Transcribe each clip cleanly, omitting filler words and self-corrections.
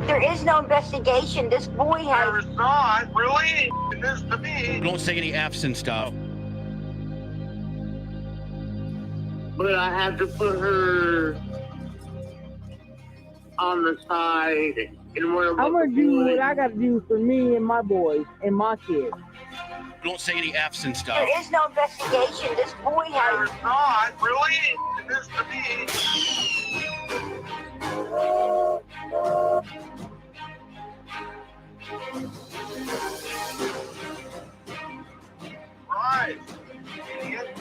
There is no investigation. This boy has... There's not, really? It is to me. Don't say any F's and stuff. But I had to put her on the side and where I'm gonna do what I gotta do for me and my boys and my kids. Don't say any F's and stuff. There is no investigation. This boy has... There's not, really? It is to me. Right. Idiot.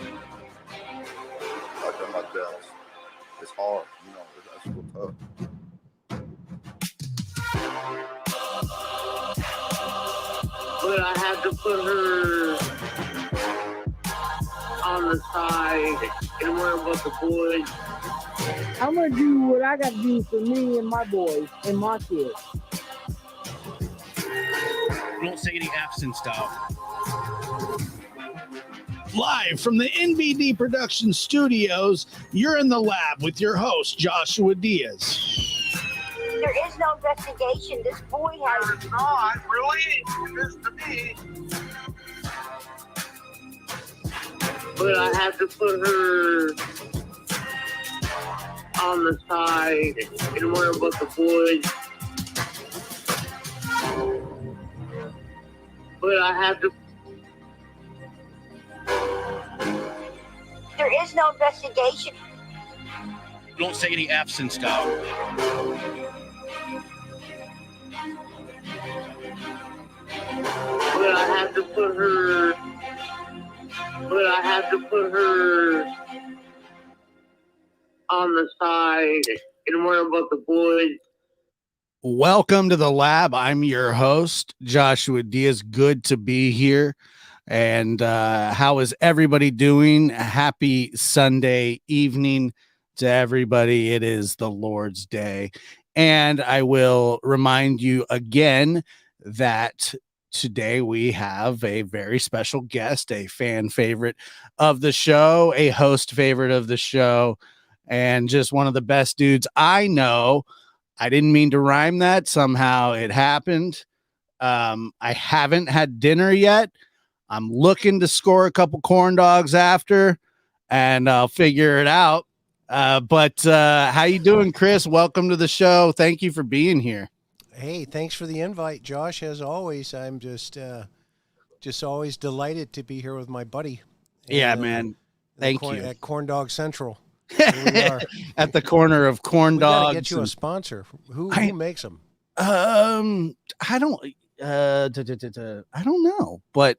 I've done my best. It's hard, you know, that's real tough. But I had to put her on the side and where with the boys. I'm gonna do what I gotta do for me and my boys and my kids. Don't say any F's and stuff. Live from the NVD Production Studios, you're in the lab with your host, Joshua Diaz. There is no investigation. This boy has... There's not, really? It is to me. But I had to put her on the side and where with the boys. But I had to... There is no investigation. Don't say any F's and stuff. But I had to put her... But I had to put her on the side and where about the boys. Welcome to the lab. I'm your host, Joshua Diaz. Good to be here. And how is everybody doing? Happy Sunday evening to everybody. It is the Lord's Day. And I will remind you again that today we have a very special guest, a fan favorite of the show, a host favorite of the show, and just one of the best dudes I know. I didn't mean to rhyme that. Somehow it happened. I haven't had dinner yet. I'm looking to score a couple corn dogs after, and I'll figure it out. But how you doing, Chris? Welcome to the show. Thank you for being here. Hey, thanks for the invite, Josh. As always, I'm just always delighted to be here with my buddy. Yeah, man. Thank you. At Corn Dog Central. Here we are. At the corner of corn dogs. We gotta get you a sponsor. Who makes them? I don't know, but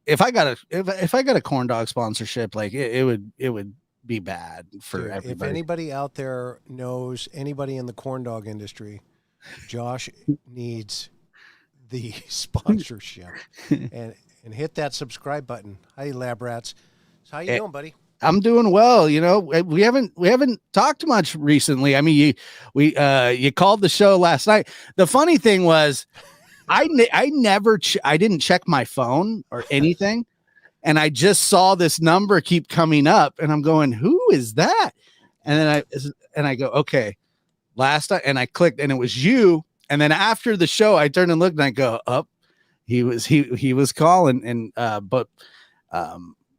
if I got a corn dog sponsorship, like it would be bad for everybody. If anybody out there knows anybody in the corn dog industry, Josh needs the sponsorship. and hit that subscribe button. Hi, lab rats. So how you doing, buddy? I'm doing well. You know, we haven't talked much recently. I mean, you called the show last night. The funny thing was, I didn't check my phone or anything, and I just saw this number keep coming up, and I'm going, "Who is that?" And then I go, "Okay." Last night, and I clicked, and it was you. And then after the show, I turned and looked, and I go, "Up." He was calling, and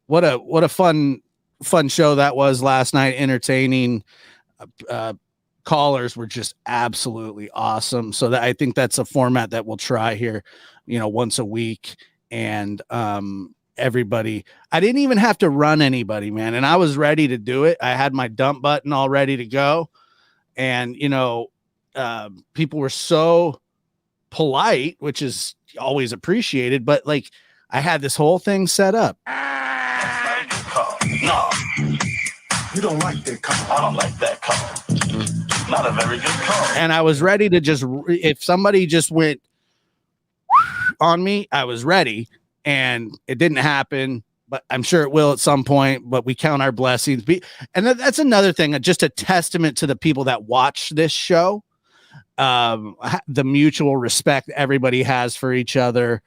what a fun show that was last night. Entertaining. Callers were just absolutely awesome. So I think that's a format that we'll try here, once a week. And everybody, I didn't even have to run anybody, man. And I was ready to do it. I had my dump button all ready to go. And, people were so polite, which is always appreciated. But like, I had this whole thing set up. No, you don't like that car. I don't like that car. Not a very good car. And I was ready to if somebody just went on me, I was ready, and it didn't happen, but I'm sure it will at some point, but we count our blessings. And that's another thing, just a testament to the people that watch this show, the mutual respect everybody has for each other.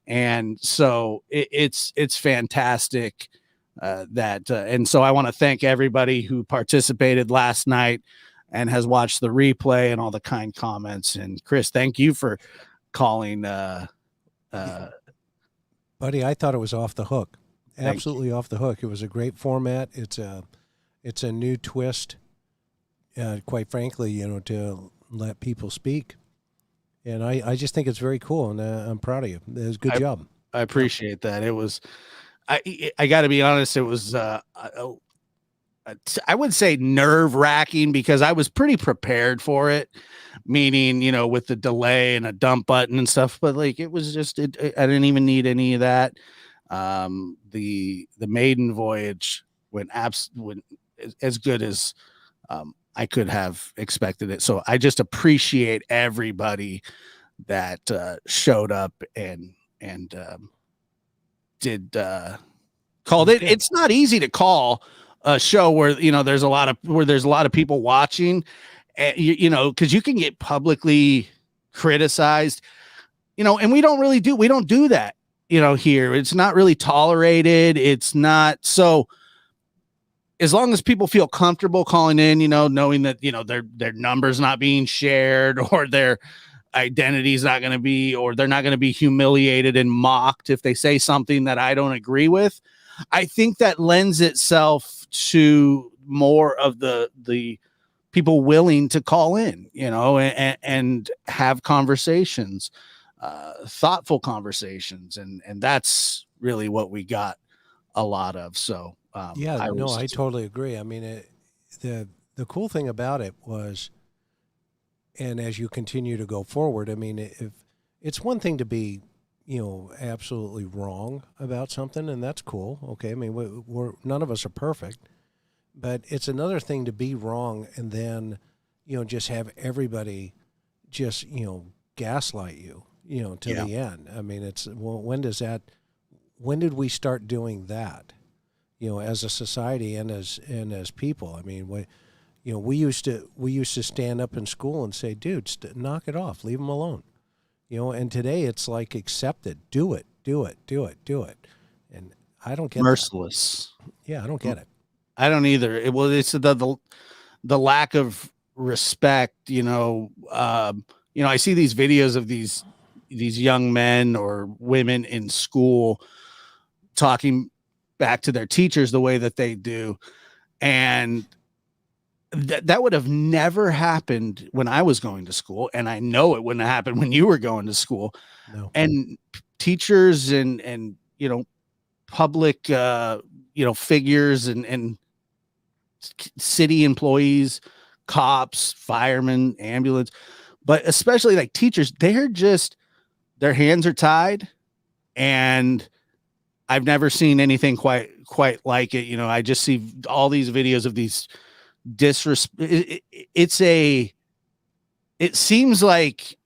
And so it's fantastic. And so I want to thank everybody who participated last night. and has watched the replay and all the kind comments. And Chris, thank you for calling. Buddy, I thought it was off the hook. Absolutely off the hook. It was a great format. It's a new twist, quite frankly, to let people speak. And I just think it's very cool, and I'm proud of you. It was a good job. I appreciate that. It was, I got to be honest, it was, I would say nerve-wracking because I was pretty prepared for it, meaning, with the delay and a dump button and stuff, but like, it was just, I didn't even need any of that. The maiden voyage went as good as I could have expected it. So I just appreciate everybody that showed up and called it. It's not easy to call a show where there's a lot of people watching, because you can get publicly criticized, and we don't do that. Here it's not really tolerated. It's not. So as long as people feel comfortable calling in, knowing that, their number's not being shared or their identity is not going to be, or they're not going to be humiliated and mocked if they say something that I don't agree with, I think that lends itself to more of the people willing to call in, and have conversations, thoughtful conversations. And that's really what we got a lot of. So, I totally agree. I mean, the cool thing about it was, and as you continue to go forward, I mean, if it's one thing to be, absolutely wrong about something, and that's cool. Okay. I mean, we're none of us are perfect, but it's another thing to be wrong and then, just have everybody just, gaslight you, to the end. I mean, when did we start doing that? As a society and as people. I mean, we used to stand up in school and say, dude, knock it off, leave them alone. And today it's like accepted. Do it. And I don't get merciless. That. Yeah, I don't get it. I don't either. It's the lack of respect. I see these videos of these young men or women in school talking back to their teachers the way that they do. And that would have never happened when I was going to school. And I know it wouldn't have happened when you were going to school. No. And teachers and public, figures and city employees, cops, firemen, ambulance, but especially like teachers, their hands are tied, and I've never seen anything quite like it. I just see all these videos of these disrespect. It seems like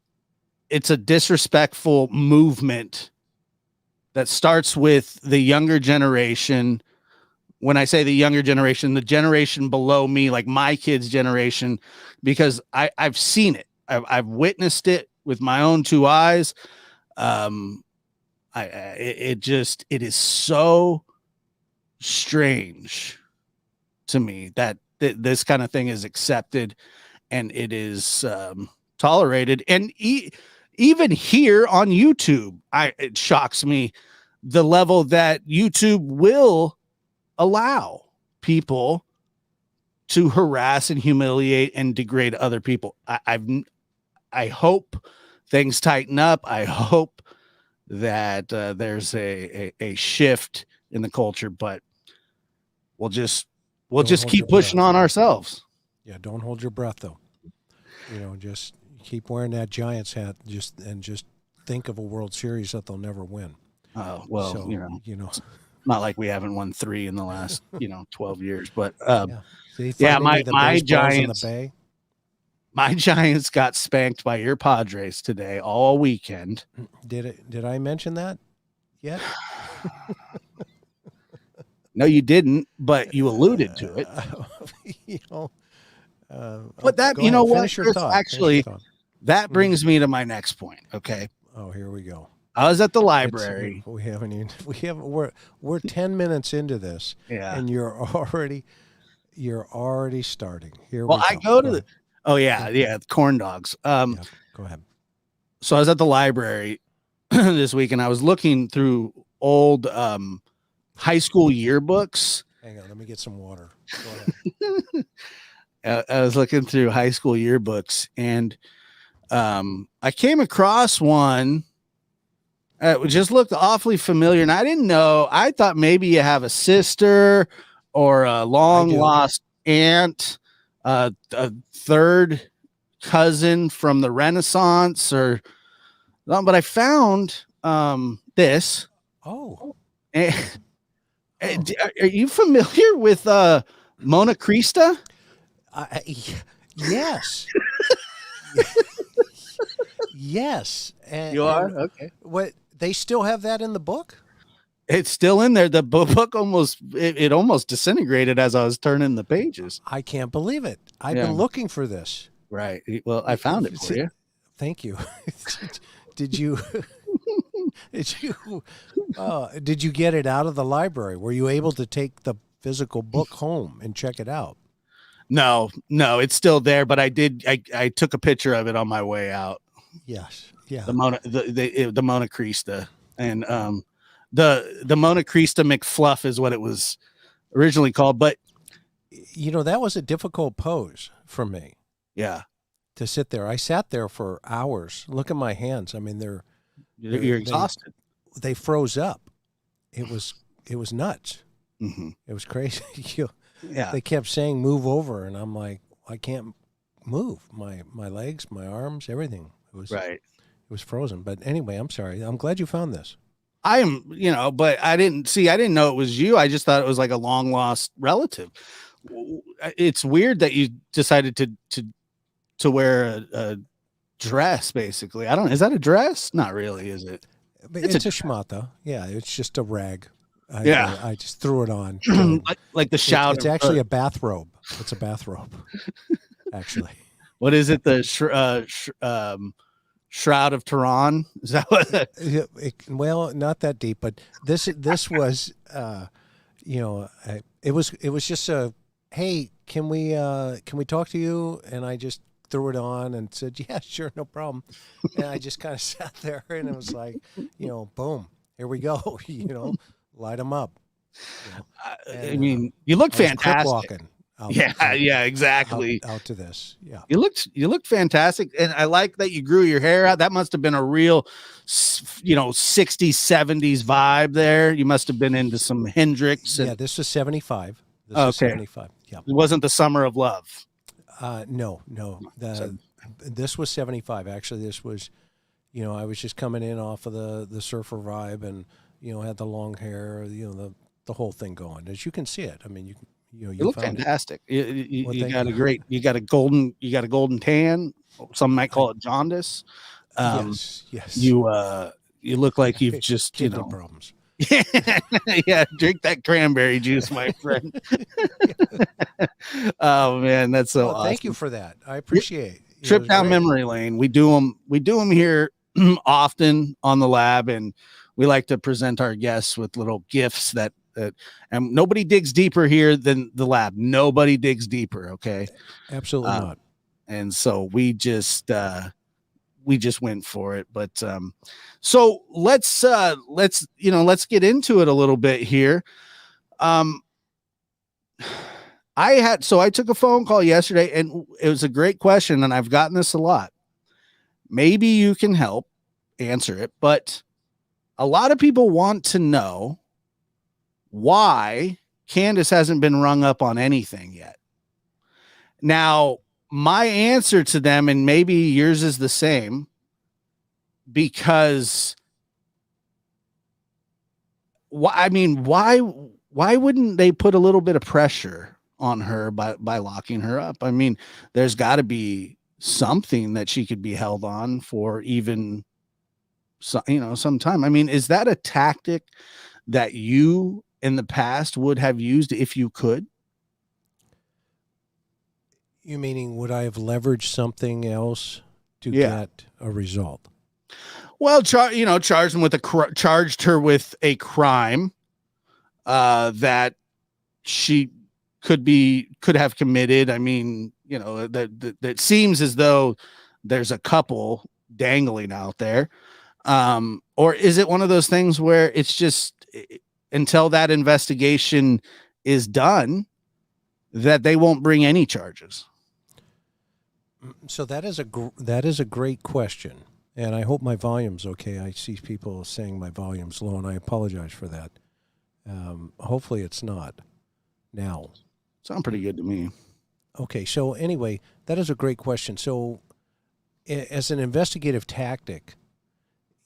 it's a disrespectful movement that starts with the younger generation. When I say the younger generation, the generation below me, like my kids' generation, because I've seen it. I've witnessed it with my own two eyes. It is so strange to me that this kind of thing is accepted and it is tolerated. And even here on YouTube, it shocks me the level that YouTube will allow people to harass and humiliate and degrade other people. I hope things tighten up. I hope that there's a shift in the culture, but we'll just keep pushing on ourselves. Yeah, don't hold your breath though. Just keep wearing that Giants hat. Just think of a World Series that they'll never win. Oh well, so, not like we haven't won 3 in the last 12 years, but my Giants. My Giants got spanked by your Padres today all weekend. Did I mention that yet? No, you didn't, but you alluded to it. But that, Chris, actually, that brings me to my next point. Okay. Oh, here we go. I was at the library. We're 10 minutes into this. Yeah. And you're already, You're already starting. Here Well, we I go to Go the. Oh yeah, the corn dogs. ahead. Yeah, go ahead. So I was at the library this week, and I was looking through old high school yearbooks. Hang on, let me get some water. Go ahead. I was looking through high school yearbooks, and I came across one. It just looked awfully familiar, and I didn't know. I thought maybe you have a sister or a long lost aunt, a third cousin from the Renaissance, but I found this. Oh, Are you familiar with Mona Crista? yes. Yes. And, Okay. What, they still have that in the book? It's still in there. The book almost disintegrated as I was turning the pages. I can't believe it. I've been looking for this. Right. Well, I found it for you. Thank you. Did you did you get it out of the library? Were you able to take the physical book home and check it out? No, it's still there, but I took a picture of it on my way out. Yes. Yeah. The Mona Crista, and the Mona Crista McFluff is what it was originally called. But that was a difficult pose for me. Yeah. To sit there. I sat there for hours. Look at my hands. I mean, you're exhausted. They froze up. It was nuts. Mm-hmm. It was crazy. Yeah. They kept saying, move over. And I'm like, I can't move. My legs, my arms, everything. It was right. It was frozen. But anyway, I'm sorry. I'm glad you found this. But I didn't know it was you. I just thought it was like a long lost relative. It's weird that you decided to wear a dress, basically. Is that a dress? Not really, is it? It's a schmata. Yeah, it's just a rag. I just threw it on. like the shout. It's actually a bathrobe. It's a bathrobe, actually. What is it? The Shroud of Turan? Is that what? Well, not that deep, but this was, it was just a, hey, can we talk to you? And I just threw it on and said, yeah, sure, no problem. And I just kind of sat there, and it was like, boom, here we go. Light them up. I mean, you look fantastic. Walking. Yeah, exactly. Out to this. Yeah. You looked fantastic. And I like that you grew your hair out. That must have been a real, 60s, 70s vibe there. You must have been into some Hendrix. Yeah, this was 75. This was 75. Yeah. It wasn't the Summer of Love. No. This was 75. Actually, this was, I was just coming in off of the surfer vibe, and, had the long hair, the whole thing going. As you can see it. I mean, you look fantastic. You got a golden tan. Some might call it jaundice. Yes. You look like you've just, problems. Yeah, drink that cranberry juice, my friend. Oh man, that's so awesome. Thank you for that. I appreciate it. Trip down memory lane. We do them here often on the lab, and we like to present our guests with little gifts that and nobody digs deeper here than the lab. Nobody digs deeper. Okay. Absolutely not. And so we just went for it. But so let's get into it a little bit here. I took a phone call yesterday, and it was a great question, and I've gotten this a lot. Maybe you can help answer it, but a lot of people want to know why Candace hasn't been rung up on anything yet. Now, my answer to them, and maybe yours is the same, because why wouldn't they put a little bit of pressure on her by locking her up? I mean, there's got to be something that she could be held on for even some time. I mean, is that a tactic that you in the past would have used if you could? You meaning, would I have leveraged something else to get a result? Well, charged her with a crime that she could have committed. I mean, you know, that seems as though there's a couple dangling out there. Or is it one of those things where it's just until that investigation is done that they won't bring any charges? So that is a great question, and I hope my volume's okay. I see people saying my volume's low, and I apologize for that. Hopefully it's not now. Sound pretty good to me. Okay, so anyway, that is a great question. So as an investigative tactic,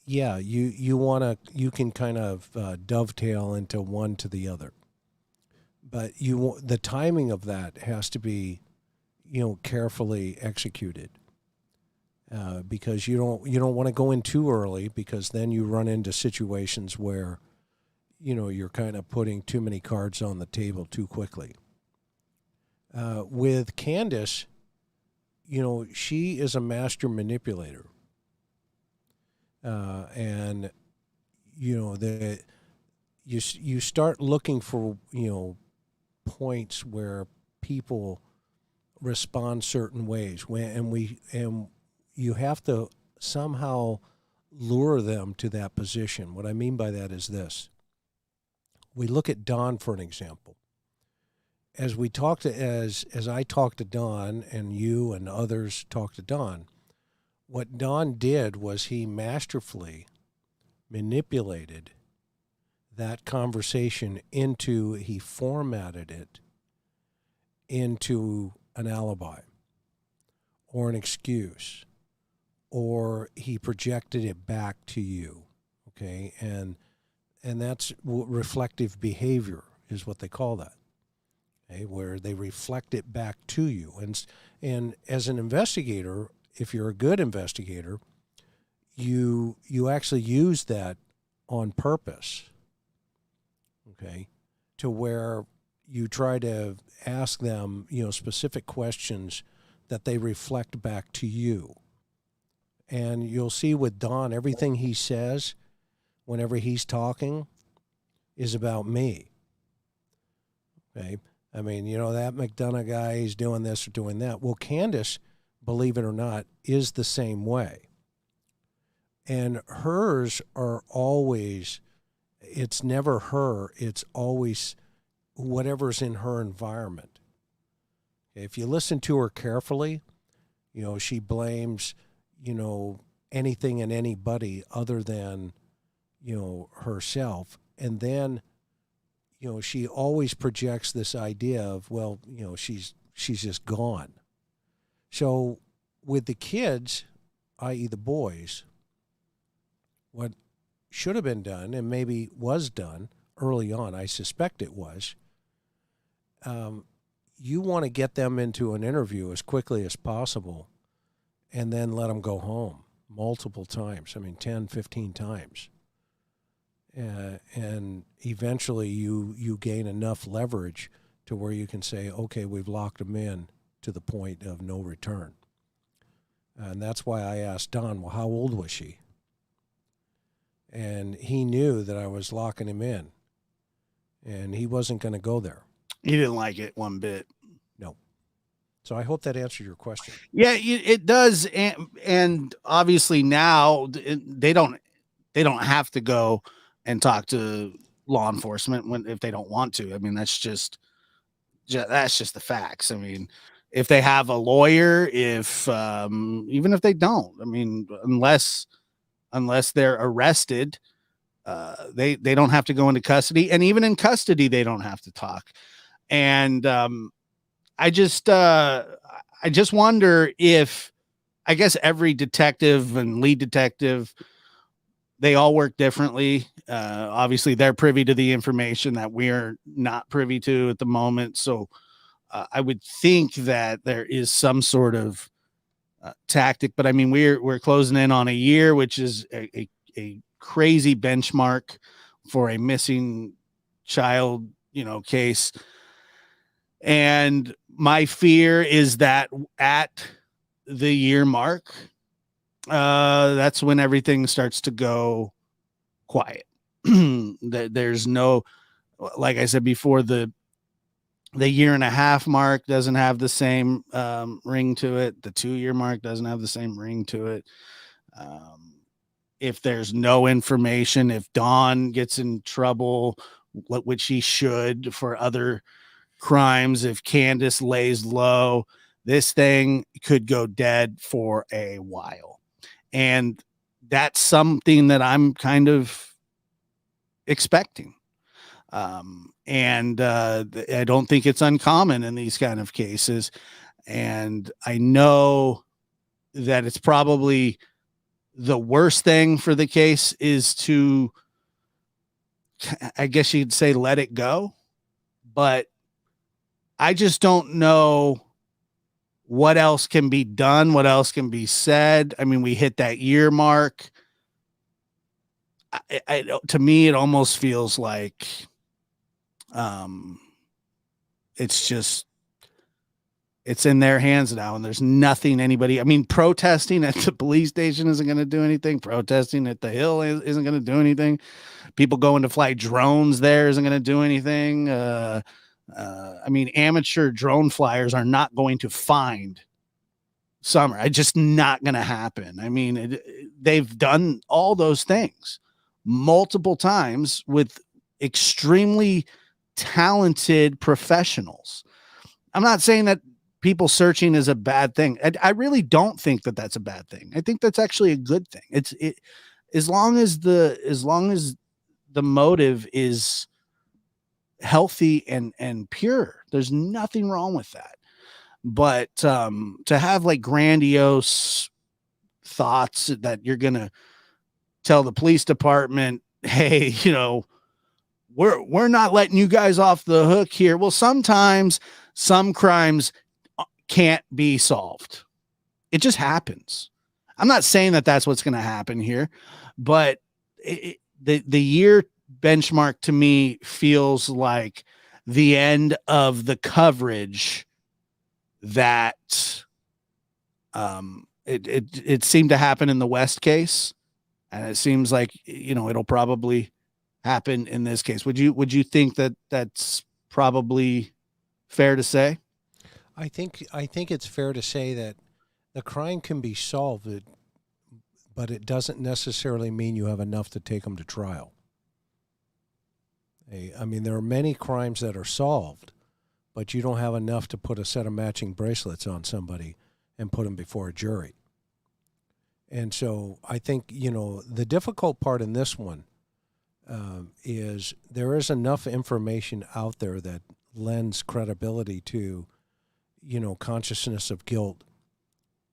yeah, you can kind of dovetail into one to the other, but the timing of that has to be, you know, carefully executed, because you don't want to go in too early, because then you run into situations where, you know, you're kind of putting too many cards on the table too quickly. With Candace, you know, she is a master manipulator. And, you know, you start looking for, you know, points where people respond certain ways, and you have to somehow lure them to that position. What I mean by that is this. We look at Don for an example. As I talked to Don, and you and others talked to Don, what Don did was he masterfully manipulated that conversation he formatted it into an alibi or an excuse, or he projected it back to you, okay? And that's reflective behavior is what they call that, okay? Where they reflect it back to you. And as an investigator, if you're a good investigator, you actually use that on purpose, okay, to where you try to ask them, you know, specific questions that they reflect back to you. And you'll see with Don, everything he says whenever he's talking is about me. Okay? I mean, you know, that McDonough guy, he's doing this or doing that. Well, Candace, believe it or not, is the same way. And hers are always, it's never her, it's always whatever's in her environment. If you listen to her carefully, you know, she blames, you know, anything and anybody other than, you know, herself. And then, you know, she always projects this idea of, well, you know, she's just gone. So with the kids, i.e. the boys, what should have been done, and maybe was done early on, I suspect it was, you want to get them into an interview as quickly as possible and then let them go home multiple times. I mean, 10, 15 times. And eventually you gain enough leverage to where you can say, okay, we've locked them in to the point of no return. And that's why I asked Don, well, how old was she? And he knew that I was locking him in, and he wasn't going to go there. He didn't like it one bit. No. So I hope that answered your question. Yeah, it does. And obviously now they don't have to go and talk to law enforcement if they don't want to. I mean, that's just the facts. I mean, if they have a lawyer, even if they don't, I mean, unless they're arrested, they don't have to go into custody, and even in custody, they don't have to talk. And I just wonder if, I guess every detective and lead detective, they all work differently. Obviously, they're privy to the information that we're not privy to at the moment. So I would think that there is some sort of tactic, but I mean, we're closing in on a year, which is a crazy benchmark for a missing child, you know, case. And my fear is that at the year mark, that's when everything starts to go quiet. There's no, like I said before, the The 1.5 year mark doesn't have the same ring to it. The 2 year mark doesn't have the same ring to it. If there's no information, if Don gets in trouble, which he should for other crimes, if Candace lays low, this thing could go dead for a while. And that's something that I'm kind of expecting. And I don't think it's uncommon in these kind of cases. And I know that it's probably the worst thing for the case is to, I guess you'd say, let it go. But I just don't know what else can be done, what else can be said. I mean, we hit that year mark. To me, it almost feels like it's in their hands now, and there's nothing anybody. I mean, protesting at the police station isn't going to do anything. Protesting at the Hill isn't going to do anything. People going to fly drones there isn't going to do anything. I mean, amateur drone flyers are not going to find Summer. It's just not going to happen. I mean, they've done all those things multiple times with extremely talented professionals. I'm not saying that people searching is a bad thing. I really don't think that that's a bad thing. I think that's actually a good thing. As long as the motive is healthy and pure, there's nothing wrong with that. But to have like grandiose thoughts that you're gonna tell the police department, hey, we're not letting you guys off the hook here. Well, sometimes some crimes can't be solved. It just happens. I'm not saying that that's what's going to happen here, but the year benchmark to me feels like the end of the coverage that it seemed to happen in the West case, and it seems like it'll probably happen in this case. Would you think that that's probably fair to say? I think it's fair to say that the crime can be solved, but it doesn't necessarily mean you have enough to take them to trial. I mean, there are many crimes that are solved, but you don't have enough to put a set of matching bracelets on somebody and put them before a jury. And so I think, the difficult part in this one is there is enough information out there that lends credibility to, consciousness of guilt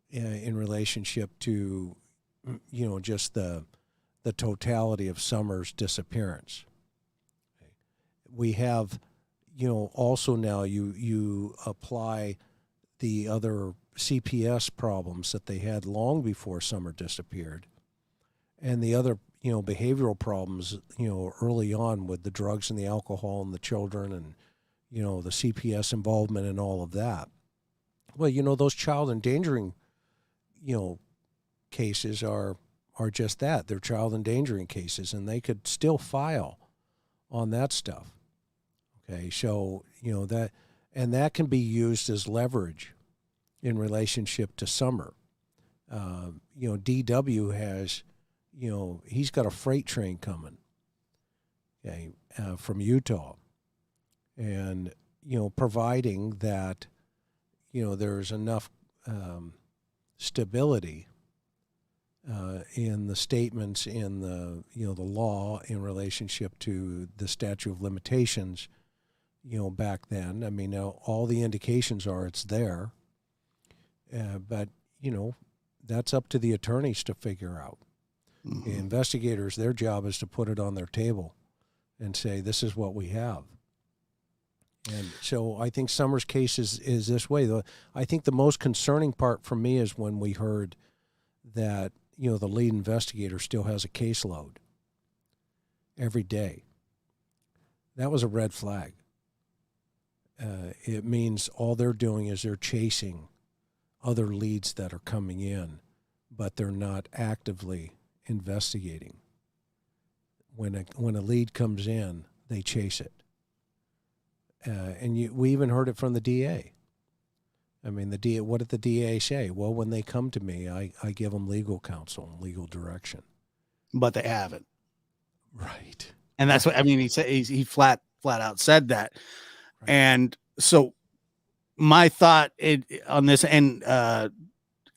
in relationship to, just the totality of Summer's disappearance. We have, also now you apply the other CPS problems that they had long before Summer disappeared, and the other, behavioral problems, early on with the drugs and the alcohol and the children and, the CPS involvement and all of that. Well, those child endangering, cases are just that. They're child endangering cases, and they could still file on that stuff. Okay, so, that can be used as leverage in relationship to Summer. DW has, he's got a freight train coming, okay, from Utah. And, providing that, there's enough stability in the statements in the, the law in relationship to the statute of limitations, back then. I mean, now all the indications are it's there. But, that's up to the attorneys to figure out. Mm-hmm. The investigators, their job is to put it on their table and say, this is what we have. And so I think Summer's case is this way. I think the most concerning part for me is when we heard that, the lead investigator still has a caseload every day. That was a red flag. It means all they're doing is they're chasing other leads that are coming in, but they're not actively investigating. When a lead comes in, they chase it. we even heard it from the DA. I mean, the DA. What did the DA say? Well, when they come to me, I give them legal counsel and legal direction. But they haven't. Right. And that's what I mean. He said he flat out said that. Right. And so my thought on this, and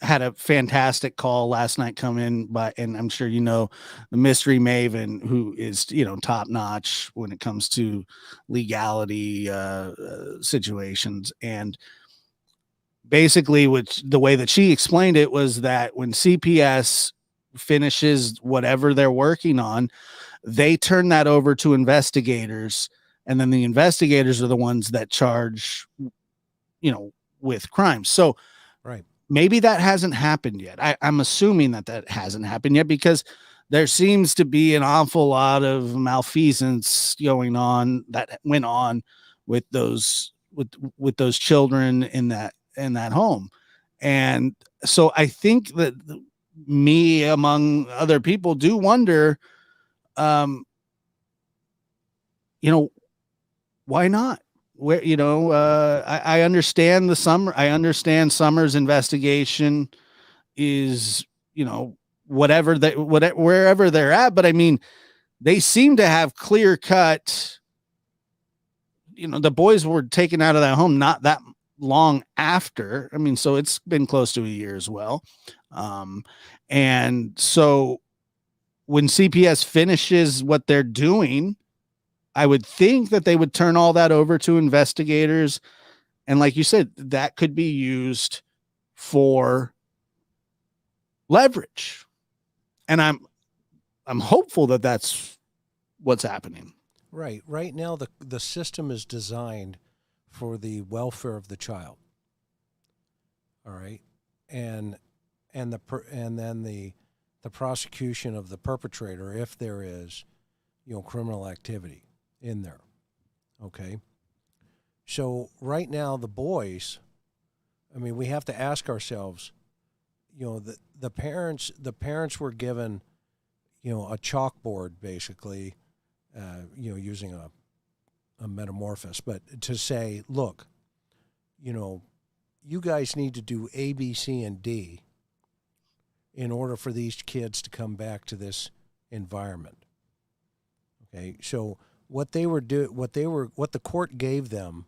had a fantastic call last night come in, and I'm sure the mystery maven, who is top notch when it comes to legality situations. And basically, the way that she explained it was that when CPS finishes whatever they're working on, they turn that over to investigators, and then the investigators are the ones that charge with crimes. So right. Maybe that hasn't happened yet. I'm assuming that hasn't happened yet, because there seems to be an awful lot of malfeasance going on that went on with those children in that home. And so I think that me, among other people, do wonder, why not? Where I understand Summer's investigation is wherever they're at, but I mean, they seem to have clear cut. The boys were taken out of that home not that long after. I mean, so it's been close to a year as well. And so when CPS finishes what they're doing, I would think that they would turn all that over to investigators. And like you said, that could be used for leverage. And I'm hopeful that that's what's happening. Right. Right now, the system is designed for the welfare of the child. All right. And then the prosecution of the perpetrator, if there is, criminal activity in there. Okay. So right now, the boys, I mean, we have to ask ourselves, the parents were given, a chalkboard, basically, using a metamorphosis, but to say, look, you guys need to do A, B, C, and D in order for these kids to come back to this environment. Okay. So what the court gave them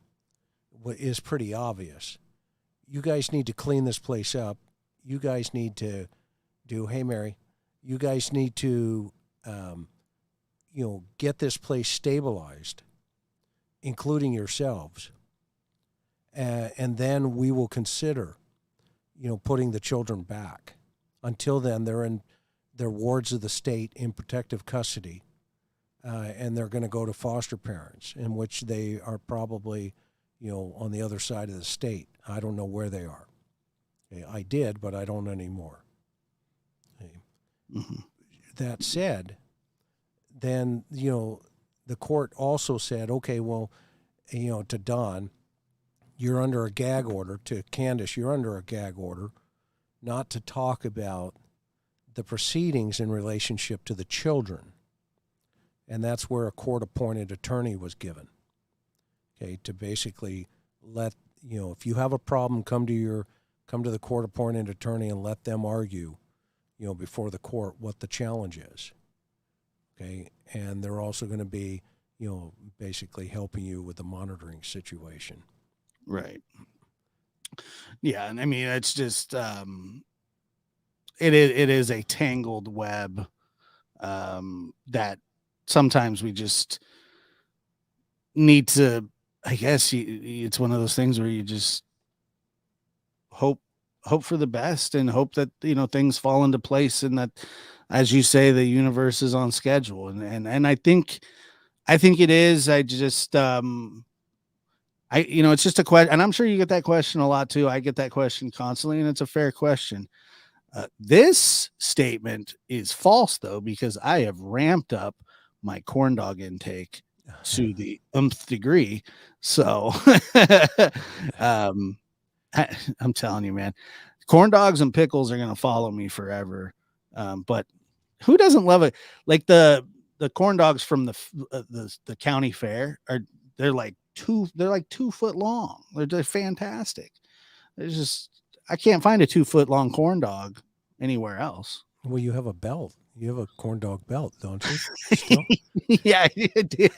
is pretty obvious. You guys need to clean this place up. You guys need to do, hey, Mary, you guys need to, get this place stabilized, including yourselves. And then we will consider, putting the children back. Until then, they're wards of the state in protective custody. And they're going to go to foster parents, in which they are probably, on the other side of the state. I don't know where they are. Okay, I did, but I don't anymore. Okay. Mm-hmm. That said, then, the court also said, okay, well, to Don, you're under a gag order. To Candace, you're under a gag order not to talk about the proceedings in relationship to the children. And that's where a court-appointed attorney was given, okay, to basically let, if you have a problem, come to the court-appointed attorney and let them argue, before the court what the challenge is, okay? And they're also going to be, basically helping you with the monitoring situation. Right. Yeah, and I mean, it's just, it is a tangled web that sometimes we just need to, I guess it's one of those things where you just hope for the best and hope that, things fall into place, and that, as you say, the universe is on schedule. And I think it is. I just, it's just a question, and I'm sure you get that question a lot too. I get that question constantly, and it's a fair question. This statement is false, though, because I have ramped up my corn dog intake to the nth degree. So I'm telling you, man, corn dogs and pickles are going to follow me forever. But who doesn't love it? Like the corn dogs from the county fair they're like they're like 2 foot long. They're fantastic. There's just, I can't find a 2 foot long corn dog anywhere else. Well, you have a belt. You have a corn dog belt, don't you? Still? Yeah, I do.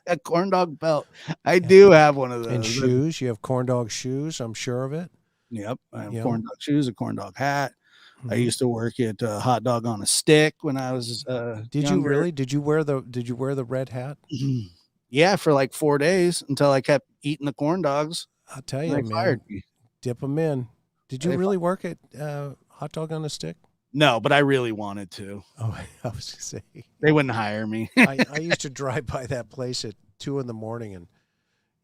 A corn dog belt. I do have one of those. And shoes. You have corn dog shoes. I'm sure of it. Yep. I have Yep. corn dog shoes, a corn dog hat. I Mhm. used to work at Hot Dog on a Stick when I was Did you younger. really? Did you wear the red hat? Yeah, for like 4 days until I kept eating the corn dogs. I'll tell And you, they man. fired me. Dip them in. Did you They really work at Hot Dog on a Stick? No, but I really wanted to. Oh, I was gonna say. They wouldn't hire me. I used to drive by that place at 2 a.m.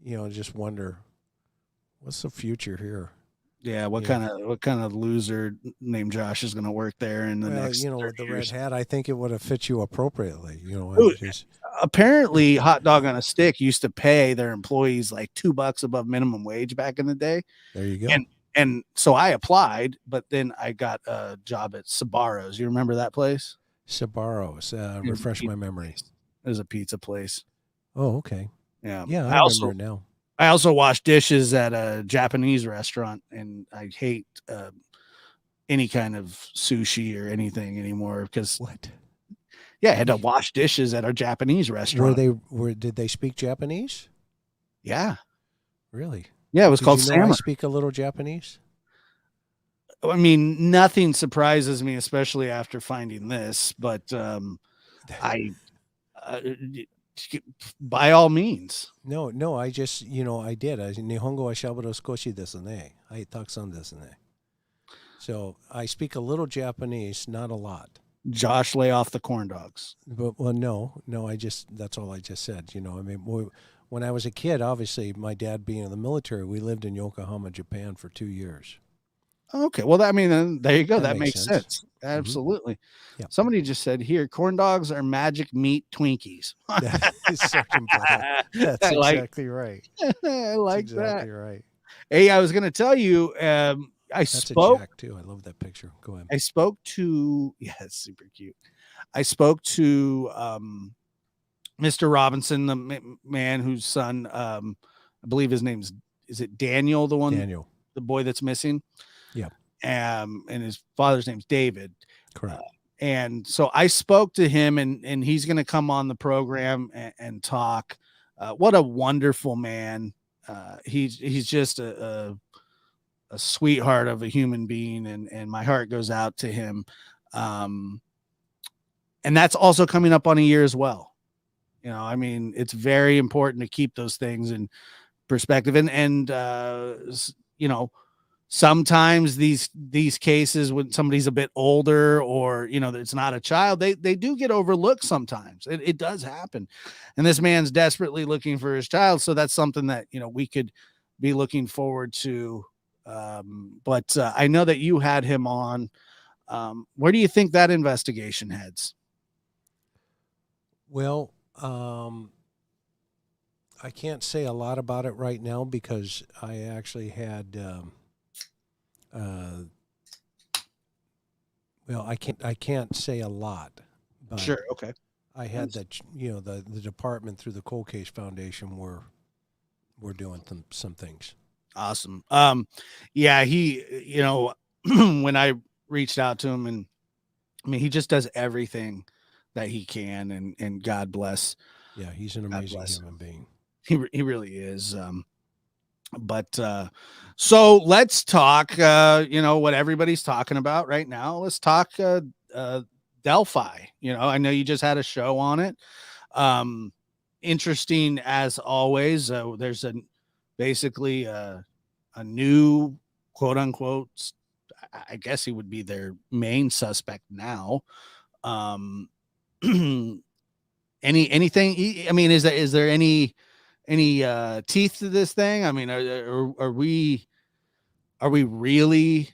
and just wonder, what's the future here? Yeah, what Yeah. kind of loser named Josh is going to work there in the Well, next with 30 the red years? hat, I think it would have fit you appropriately. I Ooh, was just, Apparently, Hot Dog on a Stick used to pay their employees like $2 above minimum wage back in the day. there you go. And so I applied, but then I got a job at Sabaro's. You remember that place? Sabaros, refresh my memory. It was a pizza place. Oh, okay. Yeah. Yeah, I I also remember it now. I also wash dishes at a Japanese restaurant, and I hate any kind of sushi or anything anymore because What? yeah, I had to wash dishes at our Japanese restaurant. Did they speak Japanese? Yeah. Really? Yeah, it was Did called you know I Samurai. speak a little Japanese? I mean, nothing surprises me, especially after finding this, but I by all means. No, I just, I did. Nihongo wa shaburo skoshi desu ne. Hai takusan desu ne. So I speak a little Japanese, not a lot. Josh, lay off the corn dogs. But, well, no, that's all I just said. When I was a kid, obviously, my dad being in the military, we lived in Yokohama, Japan for 2 years. Okay, well, then there you go. That makes makes sense. Absolutely. Yeah. Somebody just said here, corn dogs are magic meat Twinkies. Sergeant Black. That's I like- exactly right. I like That's exactly right. that. Hey, I was going to tell you, I That's spoke. a jack, too. I love that picture. Go ahead. I spoke to. Yeah, it's super cute. I spoke to Mr. Robinson, the man whose son, I believe his name's is it Daniel, the one, Daniel. the boy that's missing. Yeah. And his father's name's David. Correct. And so I spoke to him, and he's going to come on the program and talk. What a wonderful man. He's just a sweetheart of a human being, and my heart goes out to him. And that's also coming up on a year as well. I mean, it's very important to keep those things in perspective. And sometimes these cases, when somebody's a bit older or, it's not a child, they do get overlooked sometimes. It does happen. And this man's desperately looking for his child. So that's something that, we could be looking forward to. But I know that you had him on. Where do you think that investigation heads? Well, I can't say a lot about it right now because I actually had, I can't say a lot. But Sure. Okay. I had that, the department through the Cold Case Foundation we're doing some things. Awesome. Yeah, he, when I reached out to him, and I mean, he just does everything that he can, and God bless. Yeah, he's an amazing human being. He really is. But so let's talk, what everybody's talking about right now. Let's talk Delphi. I know you just had a show on it. Interesting as always. There's basically a new quote unquote, I guess he would be their main suspect now. Anything? I mean, is there any teeth to this thing? I mean, are we really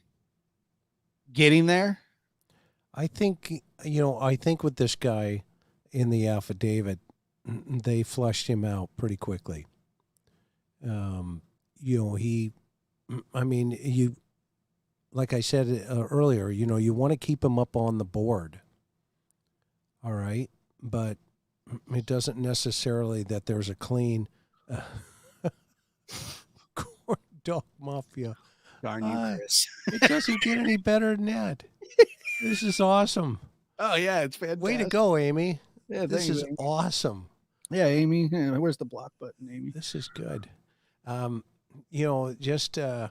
getting there? I think with this guy in the affidavit, they flushed him out pretty quickly. Like I said earlier, you want to keep him up on the board. All right. But it doesn't necessarily that there's a clean Corn dog mafia. Darn you, Chris. It doesn't get any better than that. This is awesome. Oh yeah, it's fantastic. Way to go, Amy. Yeah, This thanks, is Amy. awesome. Yeah, Amy. Yeah, where's the block button, Amy? This is good. Just I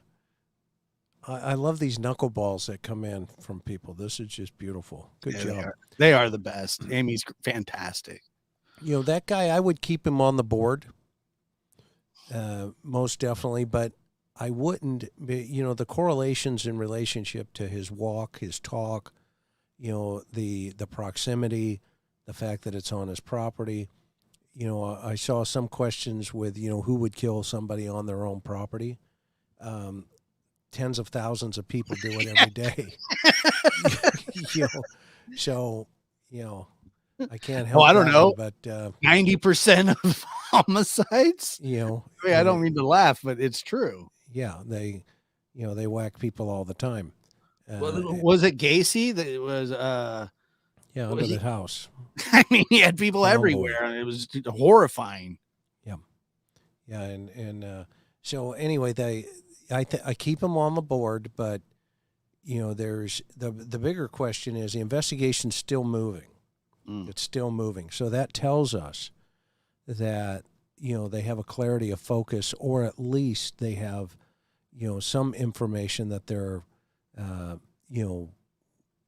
love these knuckleballs that come in from people. This is just beautiful. Good job. They are the best. Amy's fantastic. That guy, I would keep him on the board, most definitely, but I wouldn't, the correlations in relationship to his walk, his talk, the proximity, the fact that it's on his property. I saw some questions with, who would kill somebody on their own property. Tens of thousands of people do it every day. So, I can't help. I don't know, but 90% of homicides. I don't mean to laugh, but it's true. Yeah, they whack people all the time. Was it Gacy that was? Under the house. I mean, he had people everywhere, and it was horrifying. Yeah, and so anyway, I keep them on the board, but there's the bigger question is the investigation's still moving. It's still moving, so that tells us that they have a clarity of focus, or at least they have some information that they're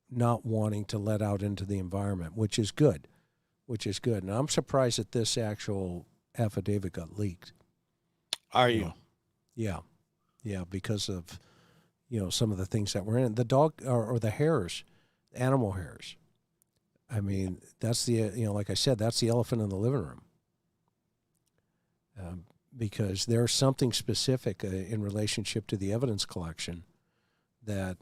not wanting to let out into the environment, which is good. And I'm surprised that this actual affidavit got leaked. Are you? Yeah, because of some of the things that were in it. The dog or the hairs, animal hairs. I mean, that's the like I said, that's the elephant in the living room. Because there's something specific in relationship to the evidence collection that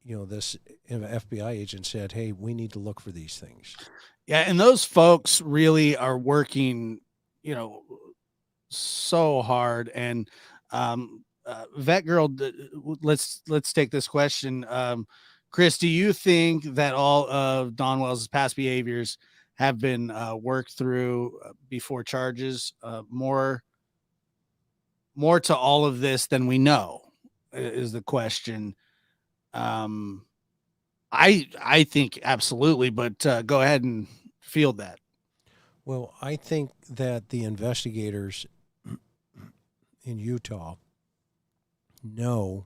this FBI agent said, hey, we need to look for these things. Yeah, and those folks really are working, so hard. And Vet Girl, let's take this question. Chris, do you think that all of Don Wells' past behaviors have been worked through before charges? More to all of this than we know is the question. I think absolutely, but go ahead and field that. Well, I think that the investigators in Utah know,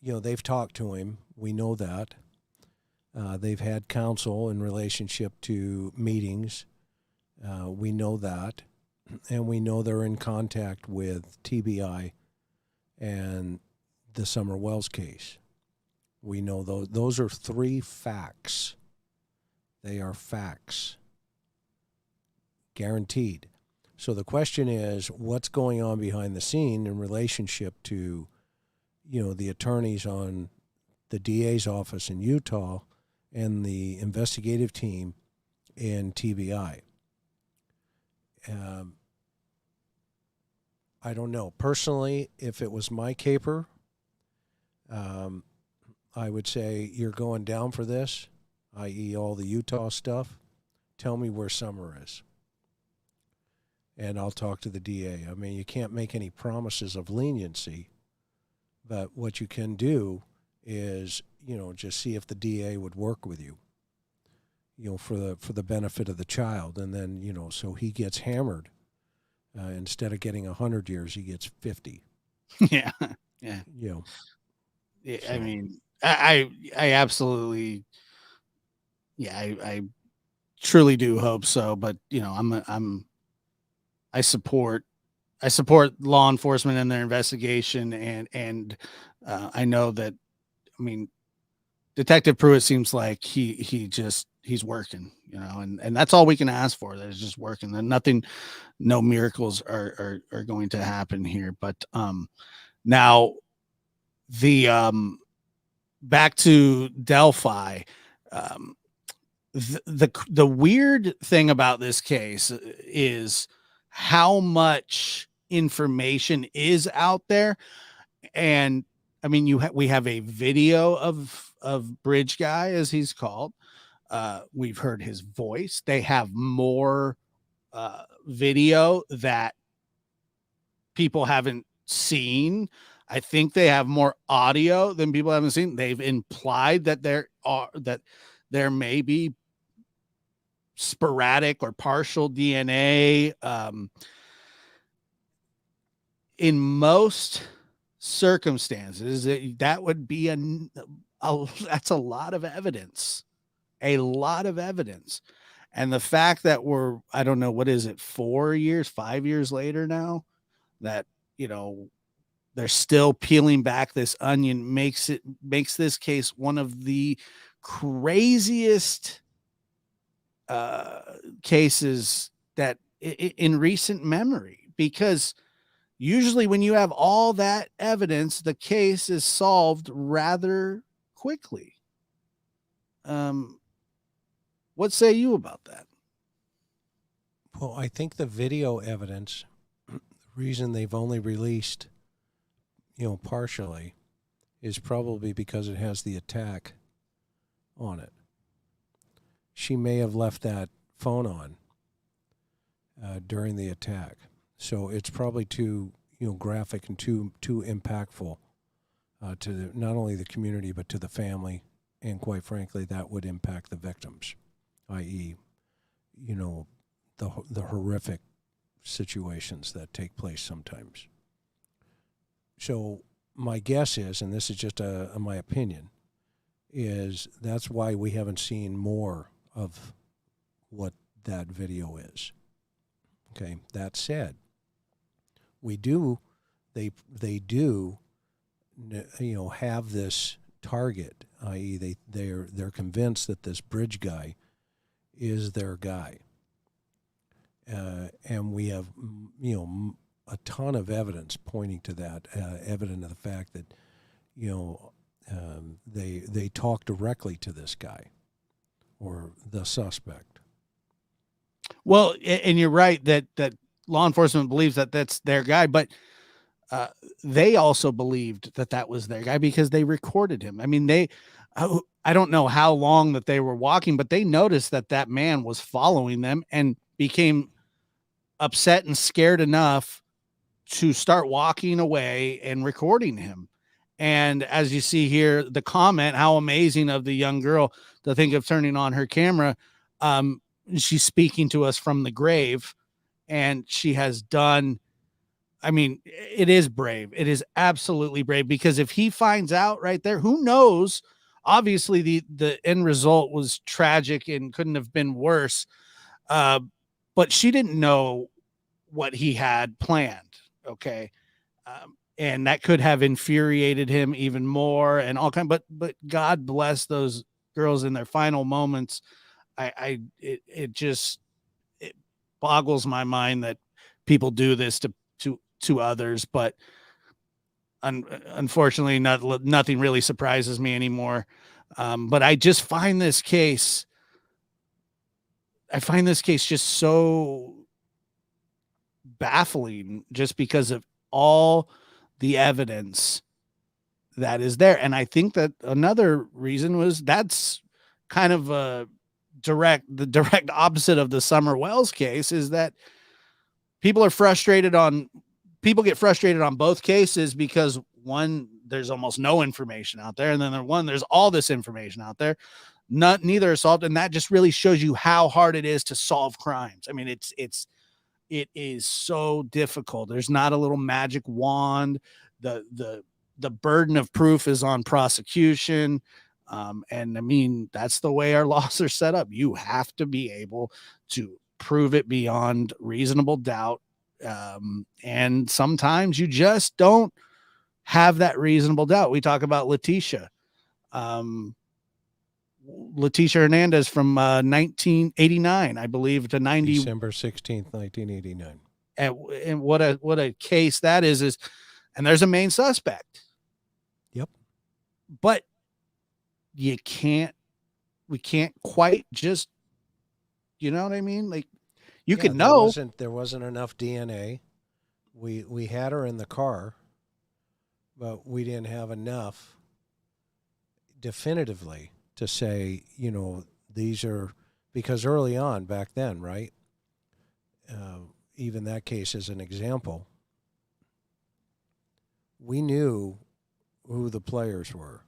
they've talked to him. We know that. They've had counsel in relationship to meetings. We know that. And we know they're in contact with TBI and the Summer Wells case. We know those are three facts. They are facts. Guaranteed. So the question is, what's going on behind the scene in relationship to, the attorneys on the DA's office in Utah and the investigative team in TBI? I don't know. Personally, if it was my caper, I would say you're going down for this, i.e. all the Utah stuff. Tell me where Summer is. And I'll talk to the DA. I mean, you can't make any promises of leniency, but what you can do is, just see if the DA would work with you, for the benefit of the child. And then, so he gets hammered. Instead of getting 100 years, he gets 50. Yeah. Yeah. Yeah, I mean, I absolutely, I truly do hope so. But I support law enforcement in their investigation, and I know that. I mean, Detective Pruitt seems like he's working, and that's all we can ask for. That is just working. And no miracles are going to happen here. But now the back to Delphi. The weird thing about this case is how much information is out there. And I mean, we have a video of Bridge Guy, as he's called. We've heard his voice. They have more video that people haven't seen. I think they have more audio than people haven't seen. They've implied that there may be sporadic or partial DNA. In most circumstances, that would be that's a lot of evidence. A lot of evidence. And the fact that we're, I don't know, what is it, 5 years later now, that, they're still peeling back this onion makes this case one of the craziest cases that in recent memory, because usually when you have all that evidence, the case is solved rather quickly. What say you about that? Well, I think the video evidence, the reason they've only released, partially, is probably because it has the attack on it. She may have left that phone on during the attack. So it's probably too, graphic and too impactful to not only the community, but to the family. And quite frankly, that would impact the victims, i.e., the horrific situations that take place sometimes. So my guess is, and this is just my opinion, is that's why we haven't seen more of what that video is. Okay, that said, they do have this target, i.e. they're convinced that this bridge guy is their guy. And we have, a ton of evidence pointing to that, evident of the fact that, they talk directly to this guy or the suspect. Well, and you're right that law enforcement believes that that's their guy, but they also believed that was their guy because they recorded him. I mean, I don't know how long that they were walking, but they noticed that man was following them and became upset and scared enough to start walking away and recording him. And as you see here, the comment, how amazing of the young girl to think of turning on her camera. She's speaking to us from the grave, and she has done, I mean, it is brave. It is absolutely brave, because if he finds out right there, who knows? Obviously the end result was tragic and couldn't have been worse. But she didn't know what he had planned. Okay. And that could have infuriated him even more and all kind, but God bless those girls in their final moments. It boggles my mind that people do this to others, but unfortunately nothing really surprises me anymore. But I just find this case just so baffling, just because of all the evidence that is there. And I think that another reason was that's kind of the direct opposite of the Summer Wells case, is that people get frustrated on both cases, because one, there's almost no information out there, and then there's all this information out there. Neither are solved, and that just really shows you how hard it is to solve crimes. I mean, it is so difficult. There's not a little magic wand. The burden of proof is on prosecution. And I mean, that's the way our laws are set up. You have to be able to prove it beyond reasonable doubt. And sometimes you just don't have that reasonable doubt. We talk about Letitia Hernandez from 1989, I believe, to 90. December 16th, 1989. And what a case that is, and there's a main suspect. Yep. But we can't quite just, you know what I mean? Like, you could know. There wasn't enough DNA. We had her in the car, but we didn't have enough definitively to say, these are, because early on back then, right? Even that case as an example, we knew who the players were.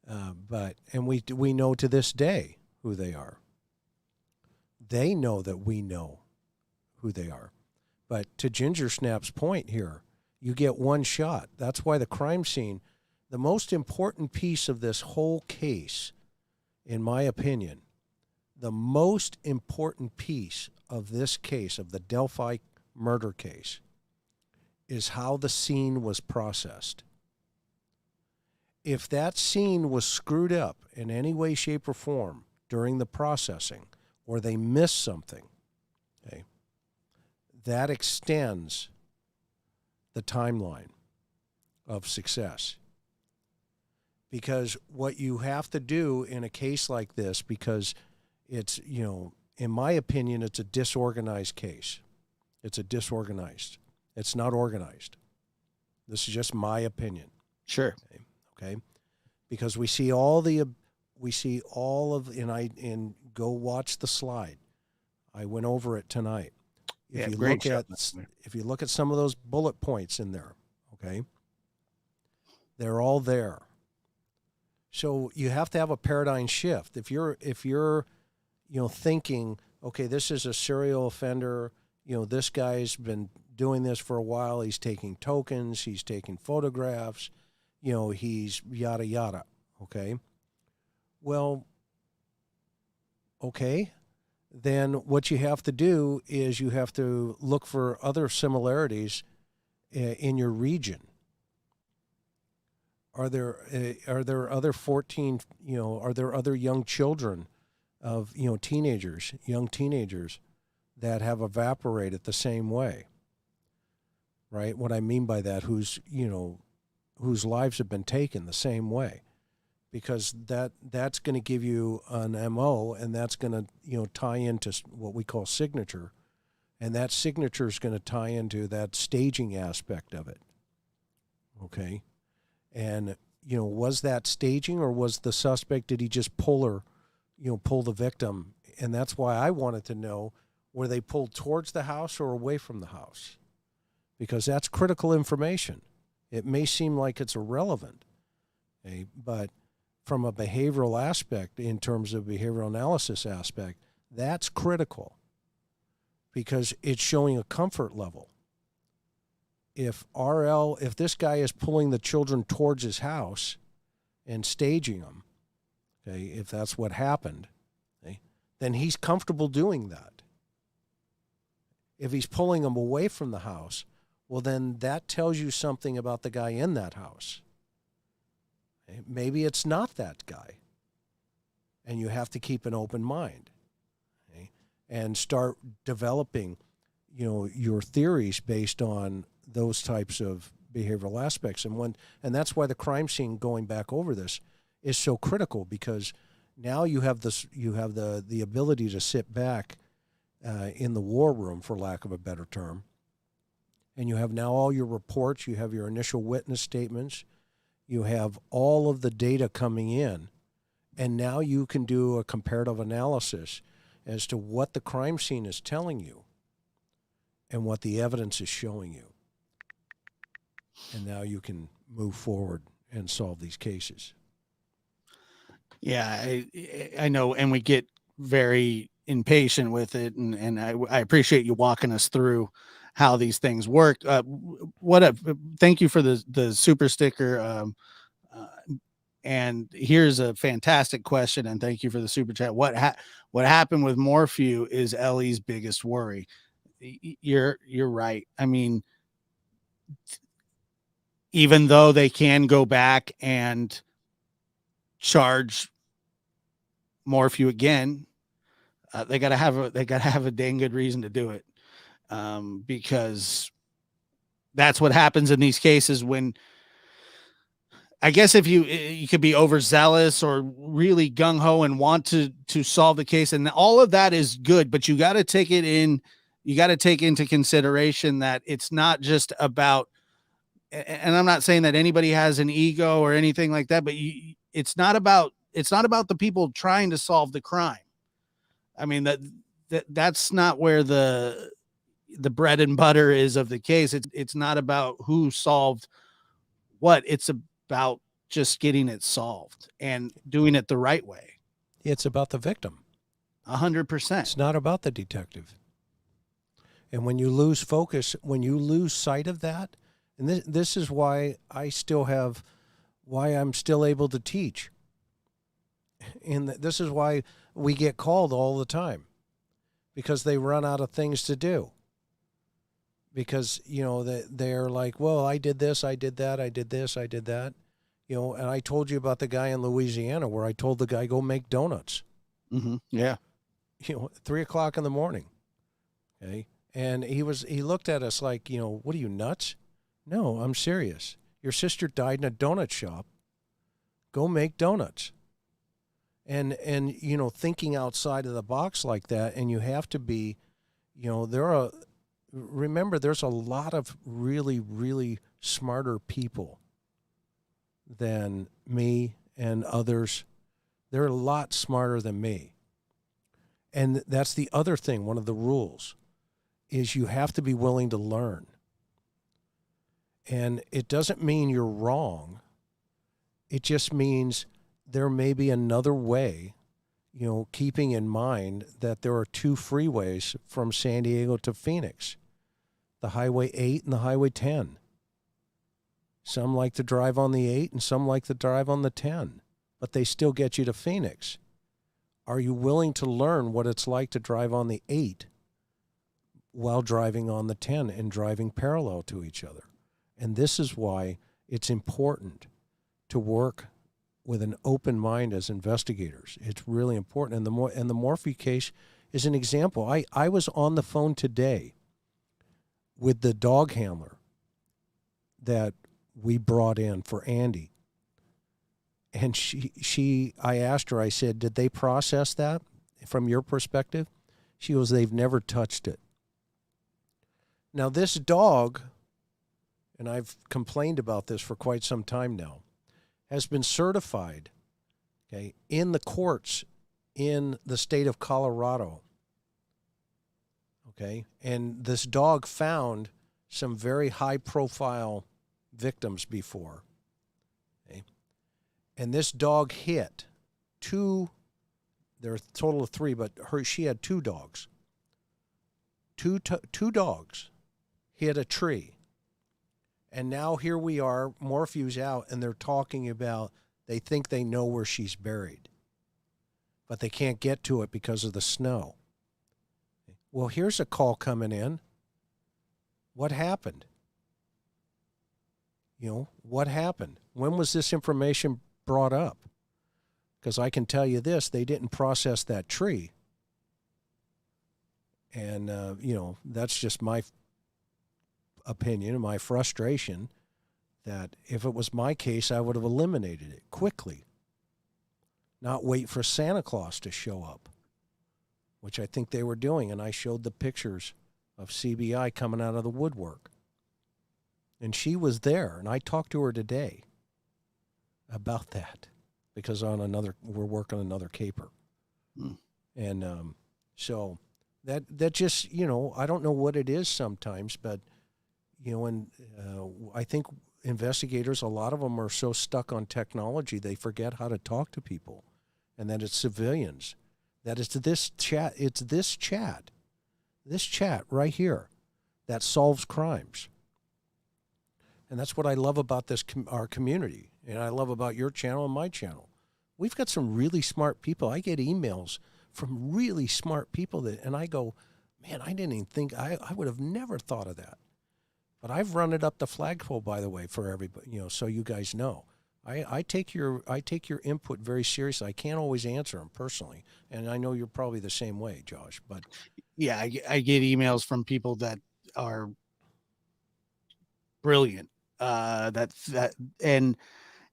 And we know to this day who they are. They know that we know who they are. But to Ginger Snap's point here, you get one shot. That's why the crime scene, the most important piece of this whole case, in my opinion, the most important piece of this case, of the Delphi murder case, is how the scene was processed. If that scene was screwed up in any way, shape, or form during the processing, or they missed something, okay, that extends the timeline of success. Because what you have to do in a case like this, because it's, in my opinion, it's a disorganized case. It's It's not organized. This is just my opinion. Sure. Okay. Because we see all of, and go watch the slide. I went over it tonight. If you look at some of those bullet points in there, okay, they're all there. So you have to have a paradigm shift. If you're thinking, okay, this is a serial offender, this guy's been doing this for a while, he's taking tokens, he's taking photographs, he's yada yada, okay? Well, okay, then what you have to do is you have to look for other similarities in your region. Are there other 14, are there other young children of, young teenagers that have evaporated the same way? Right? What I mean by that, whose lives have been taken the same way. Because that's going to give you an MO, and that's going to, tie into what we call signature. And that signature is going to tie into that staging aspect of it. Okay? And, was that staging, or was the suspect, did he just pull the victim? And that's why I wanted to know, were they pulled towards the house or away from the house? Because that's critical information. It may seem like it's irrelevant, okay? But from a behavioral aspect, in terms of behavioral analysis aspect, that's critical, because it's showing a comfort level. If this guy is pulling the children towards his house and staging them, okay, if that's what happened, okay, then he's comfortable doing that. If he's pulling them away from the house, well, then that tells you something about the guy in that house. Okay? Maybe it's not that guy, and you have to keep an open mind, okay? And start developing, your theories based on those types of behavioral aspects. And that's why the crime scene, going back over this, is so critical, because now you have the ability to sit back in the war room, for lack of a better term, and you have now all your reports, you have your initial witness statements, you have all of the data coming in, and now you can do a comparative analysis as to what the crime scene is telling you and what the evidence is showing you. And now you can move forward and solve these cases. Yeah, I know, and we get very impatient with it, and I appreciate you walking us through how these things work. Thank you for the super sticker. And here's a fantastic question, and thank you for the super chat. What happened with Morphew is Ellie's biggest worry. You're right. I mean, even though they can go back and charge Morphew again, they gotta have a dang good reason to do it, because that's what happens in these cases. When, I guess, if you could be overzealous or really gung ho and want to solve the case, and all of that is good, but you got to take into consideration that it's not just about, and I'm not saying that anybody has an ego or anything like that, but it's not about the people trying to solve the crime. I mean, that's not where the bread and butter is of the case. It's not about who solved what. It's about just getting it solved and doing it the right way. It's about the victim. 100%. It's not about the detective. And when you lose focus, when you lose sight of that, and this is why I'm still able to teach. And this is why we get called all the time, because they run out of things to do. Because, they're like, well, I did this, I did that, I did this, I did that. And I told you about the guy in Louisiana where I told the guy, go make donuts. Mm-hmm. Yeah. 3:00 in the morning. Okay. And he looked at us like, what are you, nuts? No, I'm serious. Your sister died in a donut shop. Go make donuts. And thinking outside of the box like that, and you have to be, remember, there's a lot of really, really smarter people than me and others. They're a lot smarter than me. And that's the other thing. One of the rules is you have to be willing to learn. And it doesn't mean you're wrong. It just means there may be another way, keeping in mind that there are two freeways from San Diego to Phoenix, the Highway 8 and the Highway 10. Some like to drive on the 8 and some like to drive on the 10, but they still get you to Phoenix. Are you willing to learn what it's like to drive on the 8 while driving on the 10 and driving parallel to each other? And this is why it's important to work with an open mind as investigators. It's really important. And the Morphe case is an example. I was on the phone today with the dog handler that we brought in for Andy. And I asked her, I said, did they process that from your perspective? She goes, they've never touched it. Now this dog, and I've complained about this for quite some time now, has been certified, okay, in the courts in the state of Colorado. Okay, and this dog found some very high-profile victims before. Okay, and this dog hit two. There are a total of three, but she had two dogs. Two dogs hit a tree. And now here we are, Morphew's out, and they're talking about they think they know where she's buried, but they can't get to it because of the snow. Well, here's a call coming in. What happened? What happened? When was this information brought up? Because I can tell you this, they didn't process that tree. And, that's just my opinion and my frustration that if it was my case, I would have eliminated it quickly. Not wait for Santa Claus to show up, which I think they were doing. And I showed the pictures of CBI coming out of the woodwork. And she was there, and I talked to her today about that because we're working on another caper. And so that just, I don't know what it is sometimes, but, and I think investigators, a lot of them are so stuck on technology, they forget how to talk to people, and that it's civilians. That it's this chat right here that solves crimes. And that's what I love about our community, and I love about your channel and my channel. We've got some really smart people. I get emails from really smart people and I go, man, I didn't even think, I would have never thought of that. But I've run it up the flagpole, by the way, for everybody, so you guys know. I take your input very seriously. I can't always answer them personally, and I know you're probably the same way, Josh. But yeah, I get emails from people that are brilliant. And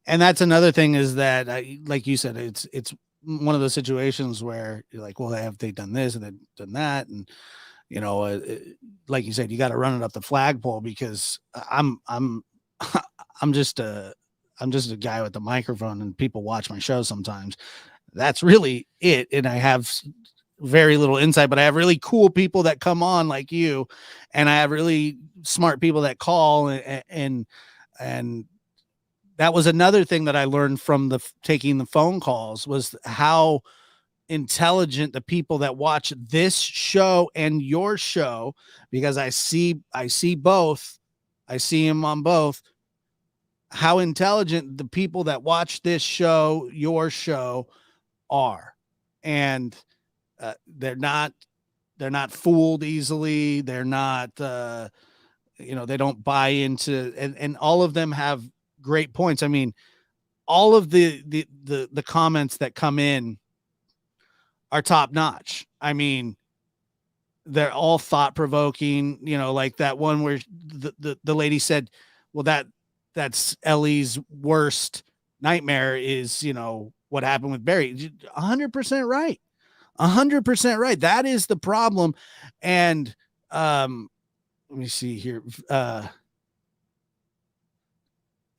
that's another thing is that, like you said, it's one of those situations where you're like, well, have they done this and they've done that, and like you said, you got to run it up the flagpole because I'm just a guy with the microphone, and people watch my show sometimes. That's really it. And I have very little insight, but I have really cool people that come on like you, and I have really smart people that call, and that was another thing that I learned from taking the phone calls, was how intelligent the people that watch this show and your show, because I see both, I see them on both, how intelligent the people that watch this show, your show, are. And they're not fooled easily. They're not, they don't buy into, and all of them have great points. I mean, all of the comments that come in are top notch. I mean, they're all thought provoking, like that one where the lady said, well, that's Ellie's worst nightmare is, what happened with Barry. 100% right. 100% right. That is the problem. And let me see here. I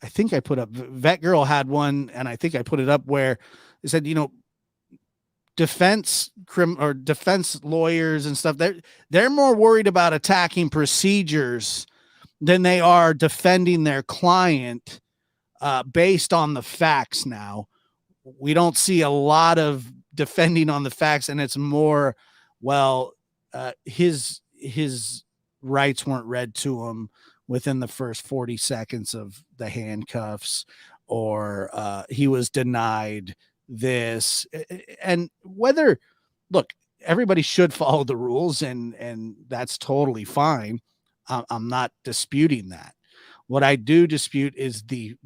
think I put up, Vet Girl had one, and I think I put it up where it said, defense lawyers and stuff, they're more worried about attacking procedures than they are defending their client based on the facts. Now, we don't see a lot of defending on the facts, and it's more, his rights weren't read to him within the first 40 seconds of the handcuffs, or he was denied this. And look, everybody should follow the rules, and that's totally fine. I'm not disputing that. What I do dispute is the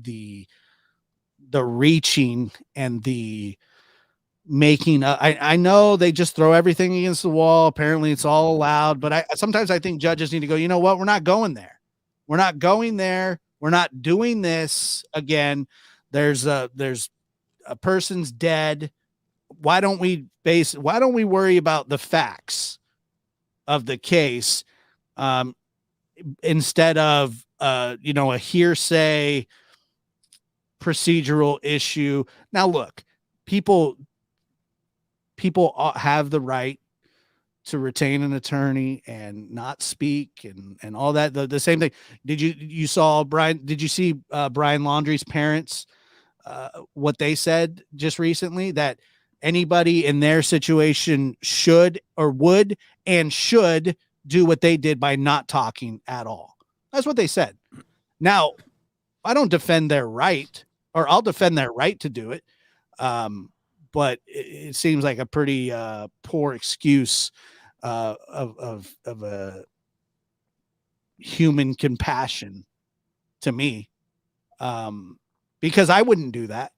reaching and the making. I know they just throw everything against the wall. Apparently it's all allowed, but sometimes I think judges need to go, you know what? We're not going there. We're not going there. We're not doing this again. There's a person's dead. Why don't we worry about the facts of the case instead of a hearsay procedural issue? Now, look, people have the right to retain an attorney and not speak and all that. The same thing. Did you see Brian Laundrie's parents, what they said just recently, that anybody in their situation should or would and should do what they did by not talking at all? That's what they said. Now, I don't defend their right, or I'll defend their right to do it. But it seems like a pretty poor excuse of a human compassion to me, because I wouldn't do that.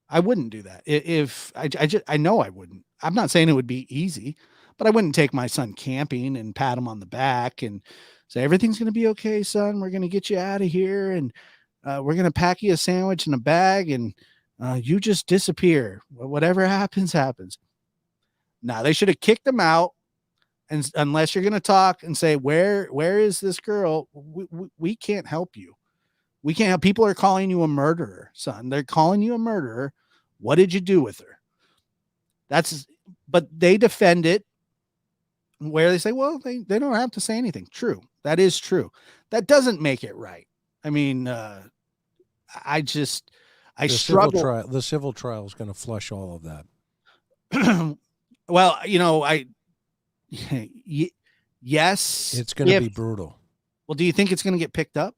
I wouldn't do that. If I know I wouldn't. I'm not saying it would be easy, but I wouldn't take my son camping and pat him on the back and say, everything's going to be okay, son. We're going to get you out of here, and we're going to pack you a sandwich in a bag, and you just disappear. Whatever happens, happens. Now, they should have kicked him out. And unless you're going to talk and say, where is this girl? We can't help you. We can't help. People are calling you a murderer, son. They're calling you a murderer. What did you do with her? But they defend it where they say, well, they don't have to say anything. True. That is true. That doesn't make it right. I mean, I struggle. The civil trial is going to flush all of that. Well, yes, it's going to be brutal. Well, do you think it's going to get picked up?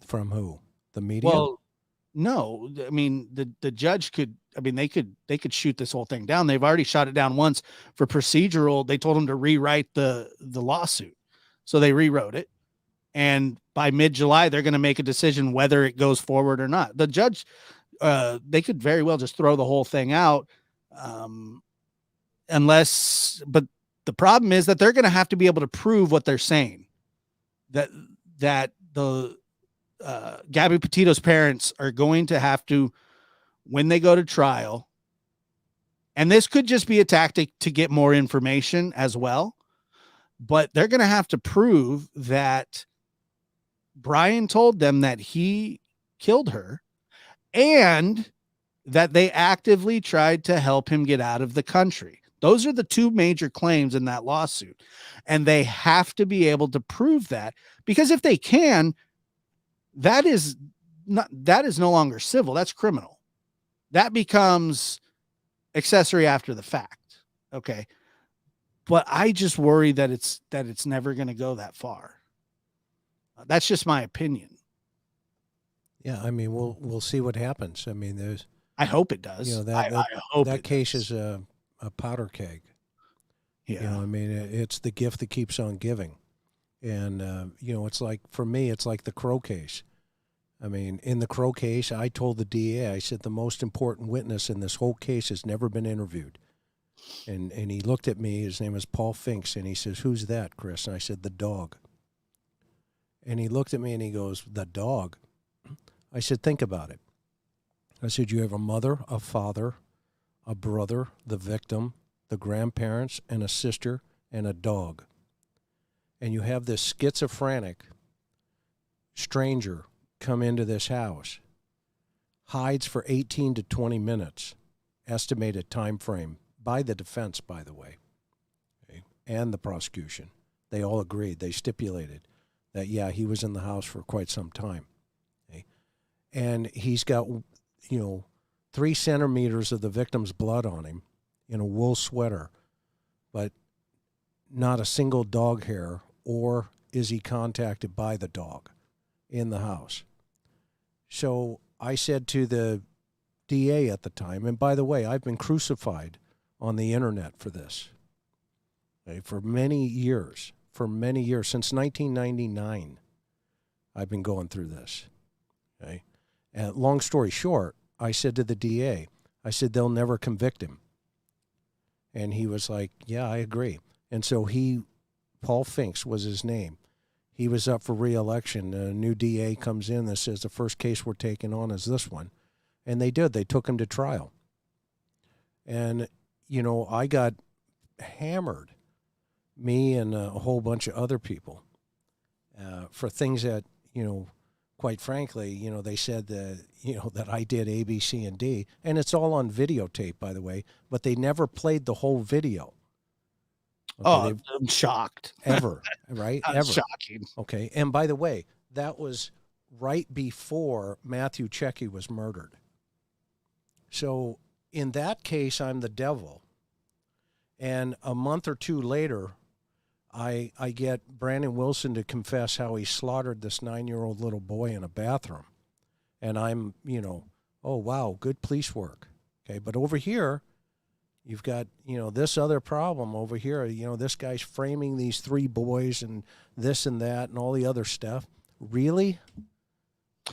From who? The media? Well, no. I mean, the judge could. I mean, they could shoot this whole thing down. They've already shot it down once for procedural. They told them to rewrite the lawsuit, so they rewrote it. And by mid-July, they're going to make a decision whether it goes forward or not. The judge, they could very well just throw the whole thing out, but the problem is that they're going to have to be able to prove what they're saying. That the Gabby Petito's parents are going to have to, when they go to trial, and this could just be a tactic to get more information as well, but they're going to have to prove that Brian told them that he killed her and that they actively tried to help him get out of the country. Those are the two major claims in that lawsuit. And they have to be able to prove that, because if they can, that is no longer civil. That's criminal. That becomes accessory after the fact. Okay. But I just worry that it's never going to go that far. That's just my opinion. Yeah, I mean, we'll see what happens. I mean, I hope it does. You know, I hope that case is a powder keg. Yeah. You know, I mean, it's the gift that keeps on giving. And, you know, it's like, for me, it's like the Crow case. I mean, in the Crow case, I told the DA, I said, the most important witness in this whole case has never been interviewed. And he looked at me, his name is Paul Finks, and he says, "Who's that, Chris?" And I said, "The dog." And he looked at me and he goes, "The dog?" I said, "Think about it." I said, "You have a mother, a father, a brother, the victim, the grandparents, and a sister, and a dog. And you have this schizophrenic stranger come into this house, hides for 18 to 20 minutes, estimated time frame by the defense, by the way, okay, and the prosecution. They all agreed. They stipulated that, yeah, he was in the house for quite some time. Okay? And he's got, 3 centimeters of the victim's blood on him in a wool sweater, but not a single dog hair, or is he contacted by the dog in the house?" So I said to the DA at the time, and by the way, I've been crucified on the internet for this, okay, for many years, since 1999, I've been going through this, okay? And long story short, I said to the DA, I said, "They'll never convict him." And he was like, "Yeah, I agree." And so Paul Finks was his name. He was up for re-election. A new DA comes in that says the first case we're taking on is this one. And they did. They took him to trial. And, I got hammered, me and a whole bunch of other people, for things that, quite frankly, they said that, that I did A, B, C, and D. And it's all on videotape, by the way, but they never played the whole video. Okay, I'm shocked. Ever, right? Ever. Shocking. Okay. And by the way, that was right before Matthew Checky was murdered. So in that case, I'm the devil. And a month or two later, I get Brandon Wilson to confess how he slaughtered this 9-year-old little boy in a bathroom. And I'm, oh, wow, good police work. Okay. But over here, you've got, this other problem over here. This guy's framing these 3 boys and this and that and all the other stuff. Really?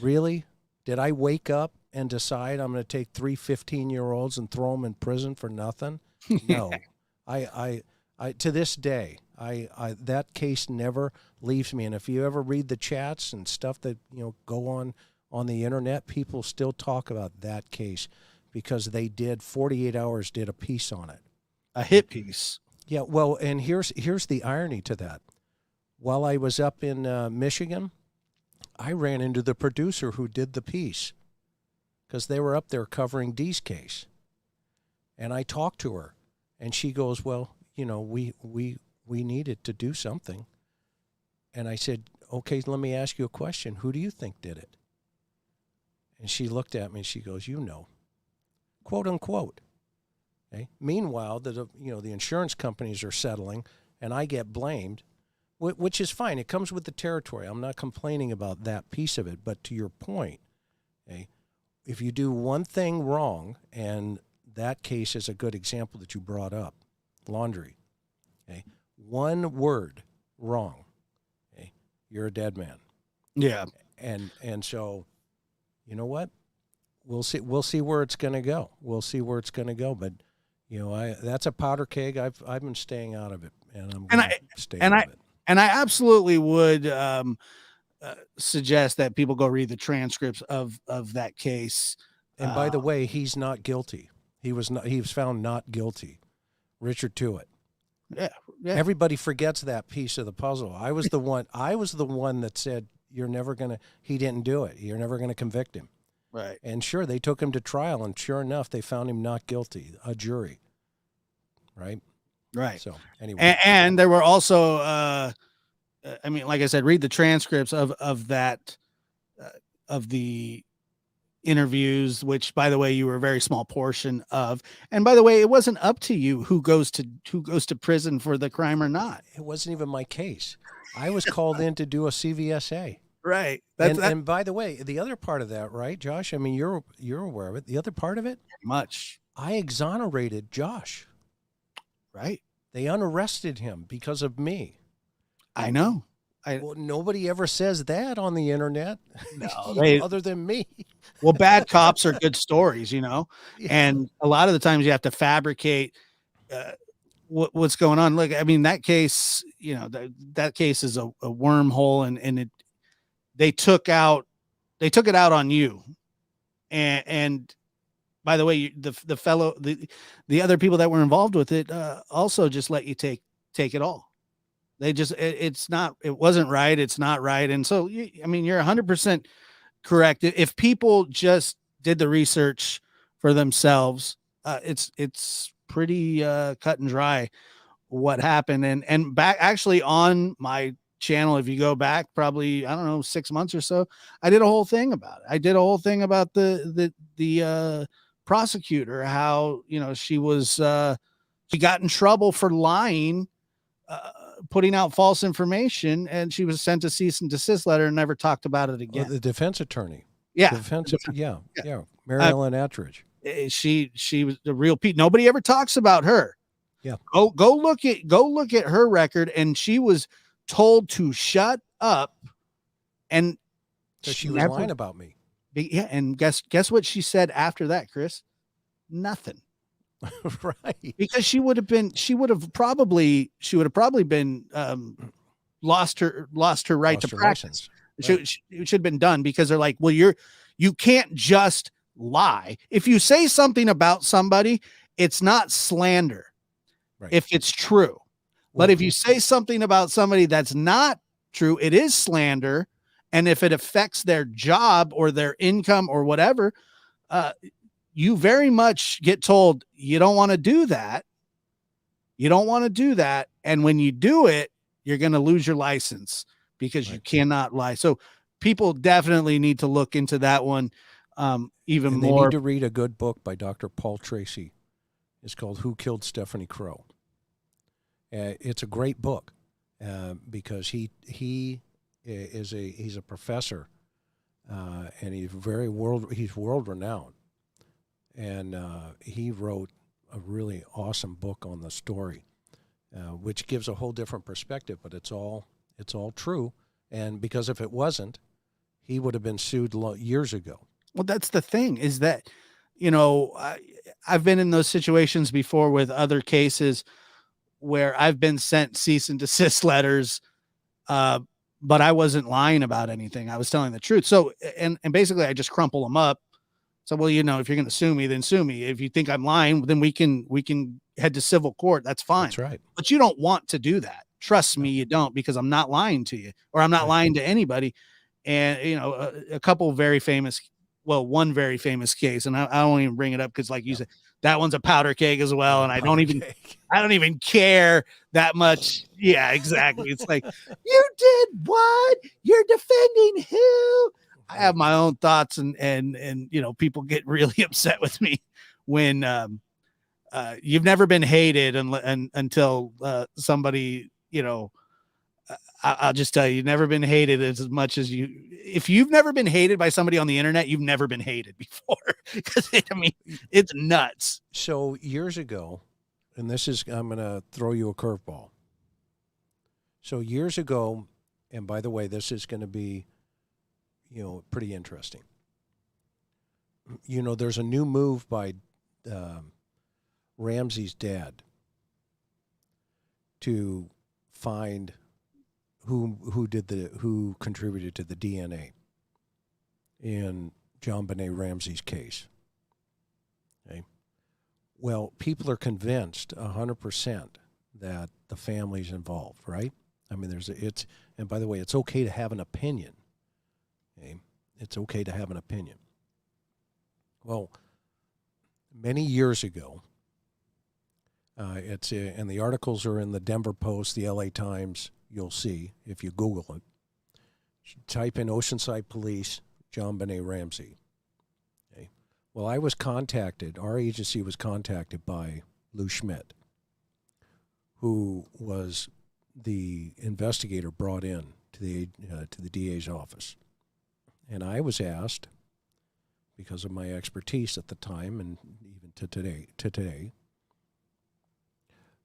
Really? Did I wake up and decide I'm going to take 3 15-year-olds and throw them in prison for nothing? No. I to this day, that case never leaves me. And if you ever read the chats and stuff that, go on the internet, people still talk about that case, because they did 48 Hours did a piece on it. A hit piece. Yeah, well, and here's the irony to that. While I was up in Michigan, I ran into the producer who did the piece, because they were up there covering Dee's case. And I talked to her, and she goes, "Well, we needed to do something." And I said, "Okay, let me ask you a question. Who do you think did it?" And she looked at me and she goes, quote unquote. Okay. Meanwhile, the insurance companies are settling, and I get blamed, which is fine. It comes with the territory. I'm not complaining about that piece of it. But to your point, okay, if you do one thing wrong, and that case is a good example that you brought up, laundry. Okay, one word wrong, okay, you're a dead man. Yeah, and so, you know what? We'll see where it's going to go. We'll see where it's going to go. But, that's a powder keg. I've been staying out of it, and I'm going to stay out of it. And I absolutely would suggest that people go read the transcripts of that case. And by the way, he's not guilty. He was found not guilty. Richard Tuitt. Yeah. Everybody forgets that piece of the puzzle. I was the one that said, he didn't do it. You're never going to convict him. Right. And sure, they took him to trial, and sure enough, they found him not guilty, a jury. right? Right. So anyway, And there were also, I mean, like I said, read the transcripts of that, of the interviews, which, by the way, you were a very small portion of. And by the way, it wasn't up to you who goes to prison for the crime or not. it wasn't even my case. I was called in to do a CVSA. Right. And by the way, the other part of that, right, Josh? I mean, you're aware of it. The other part of it, much. I exonerated Josh. Right. They unarrested him because of me. I know. Well, nobody ever says that on the internet, No, other than me. Well, bad cops are good stories, you know, and a lot of the times you have to fabricate what's going on. Look, I mean, that case, you know, that case is a wormhole, and they took it out on you, and by the way, the other people that were involved with it also just let you take it all. They just, it wasn't right. It's not right. And so, I mean, you're 100% correct. If people just did the research for themselves, it's pretty cut and dry what happened. And back actually on my channel, if you go back probably, I don't know, 6 months or so, I did a whole thing about it. I did a whole thing about the prosecutor, how, you know, she got in trouble for lying, putting out false information, and she was sent a cease and desist letter and never talked about it again. Well, the defense attorney. Yeah. Mary Ellen Attridge. She was the real Pete. Nobody ever talks about her. Yeah. Go look at her record, and she was told to shut up, and So she was lying about me. Yeah, and guess what she said after that, Chris? Nothing. Right. Because she would have probably been lost her right to practice. Right. It should have been done, because they're like, well, you can't just lie. If you say something about somebody, it's not slander. Right. If it's true. But if you say something about somebody that's not true, it is slander. And if it affects their job or their income or whatever, you very much get told you don't want to do that. You don't want to do that. And when you do it, you're going to lose your license, because you cannot lie. So people definitely need to look into that one even and more. They need to read a good book by Dr. Paul Tracy. It's called Who Killed Stephanie Crow. It's a great book because he's a professor and he's world renowned, and he wrote a really awesome book on the story, which gives a whole different perspective. But it's all true, and because if it wasn't, he would have been sued years ago. Well, that's the thing, is that, you know, I've been in those situations before with other cases where I've been sent cease and desist letters, but I wasn't lying about anything. I was telling the truth. So, and basically I just crumple them up. So, well, you know, if you're going to sue me, then sue me. If you think I'm lying, then we can head to civil court. That's fine. That's right. But you don't want to do that. Trust me, you don't, because I'm not lying to you, or I'm not lying to anybody. And, you know, a couple very famous, well, one very famous case, and I won't even bring it up because, like you said, that one's a powder keg as well. And I don't even care that much. Yeah, exactly. It's like, you did what? You're defending who? I have my own thoughts, and you know, people get really upset with me when you've never been hated until somebody, you know, I'll just tell you, you've never been hated as much as if you've never been hated by somebody on the internet, you've never been hated before. Because it's nuts. So years ago, and I'm going to throw you a curveball. So years ago, and by the way, this is going to be, you know, pretty interesting. You know, there's a new move by Ramsey's dad to find who contributed to the DNA in JonBenét Ramsey's case. Okay. Well, people are convinced 100% that the family's involved, right? I mean, and by the way, it's okay to have an opinion. Okay. It's okay to have an opinion. Well, many years ago, And the articles are in the Denver Post, the LA Times. You'll see if you Google it. Type in Oceanside Police, JonBenét Ramsey. Okay. Well, our agency was contacted by Lou Schmidt, who was the investigator brought in to the DA's office. And I was asked, because of my expertise at the time and even to today,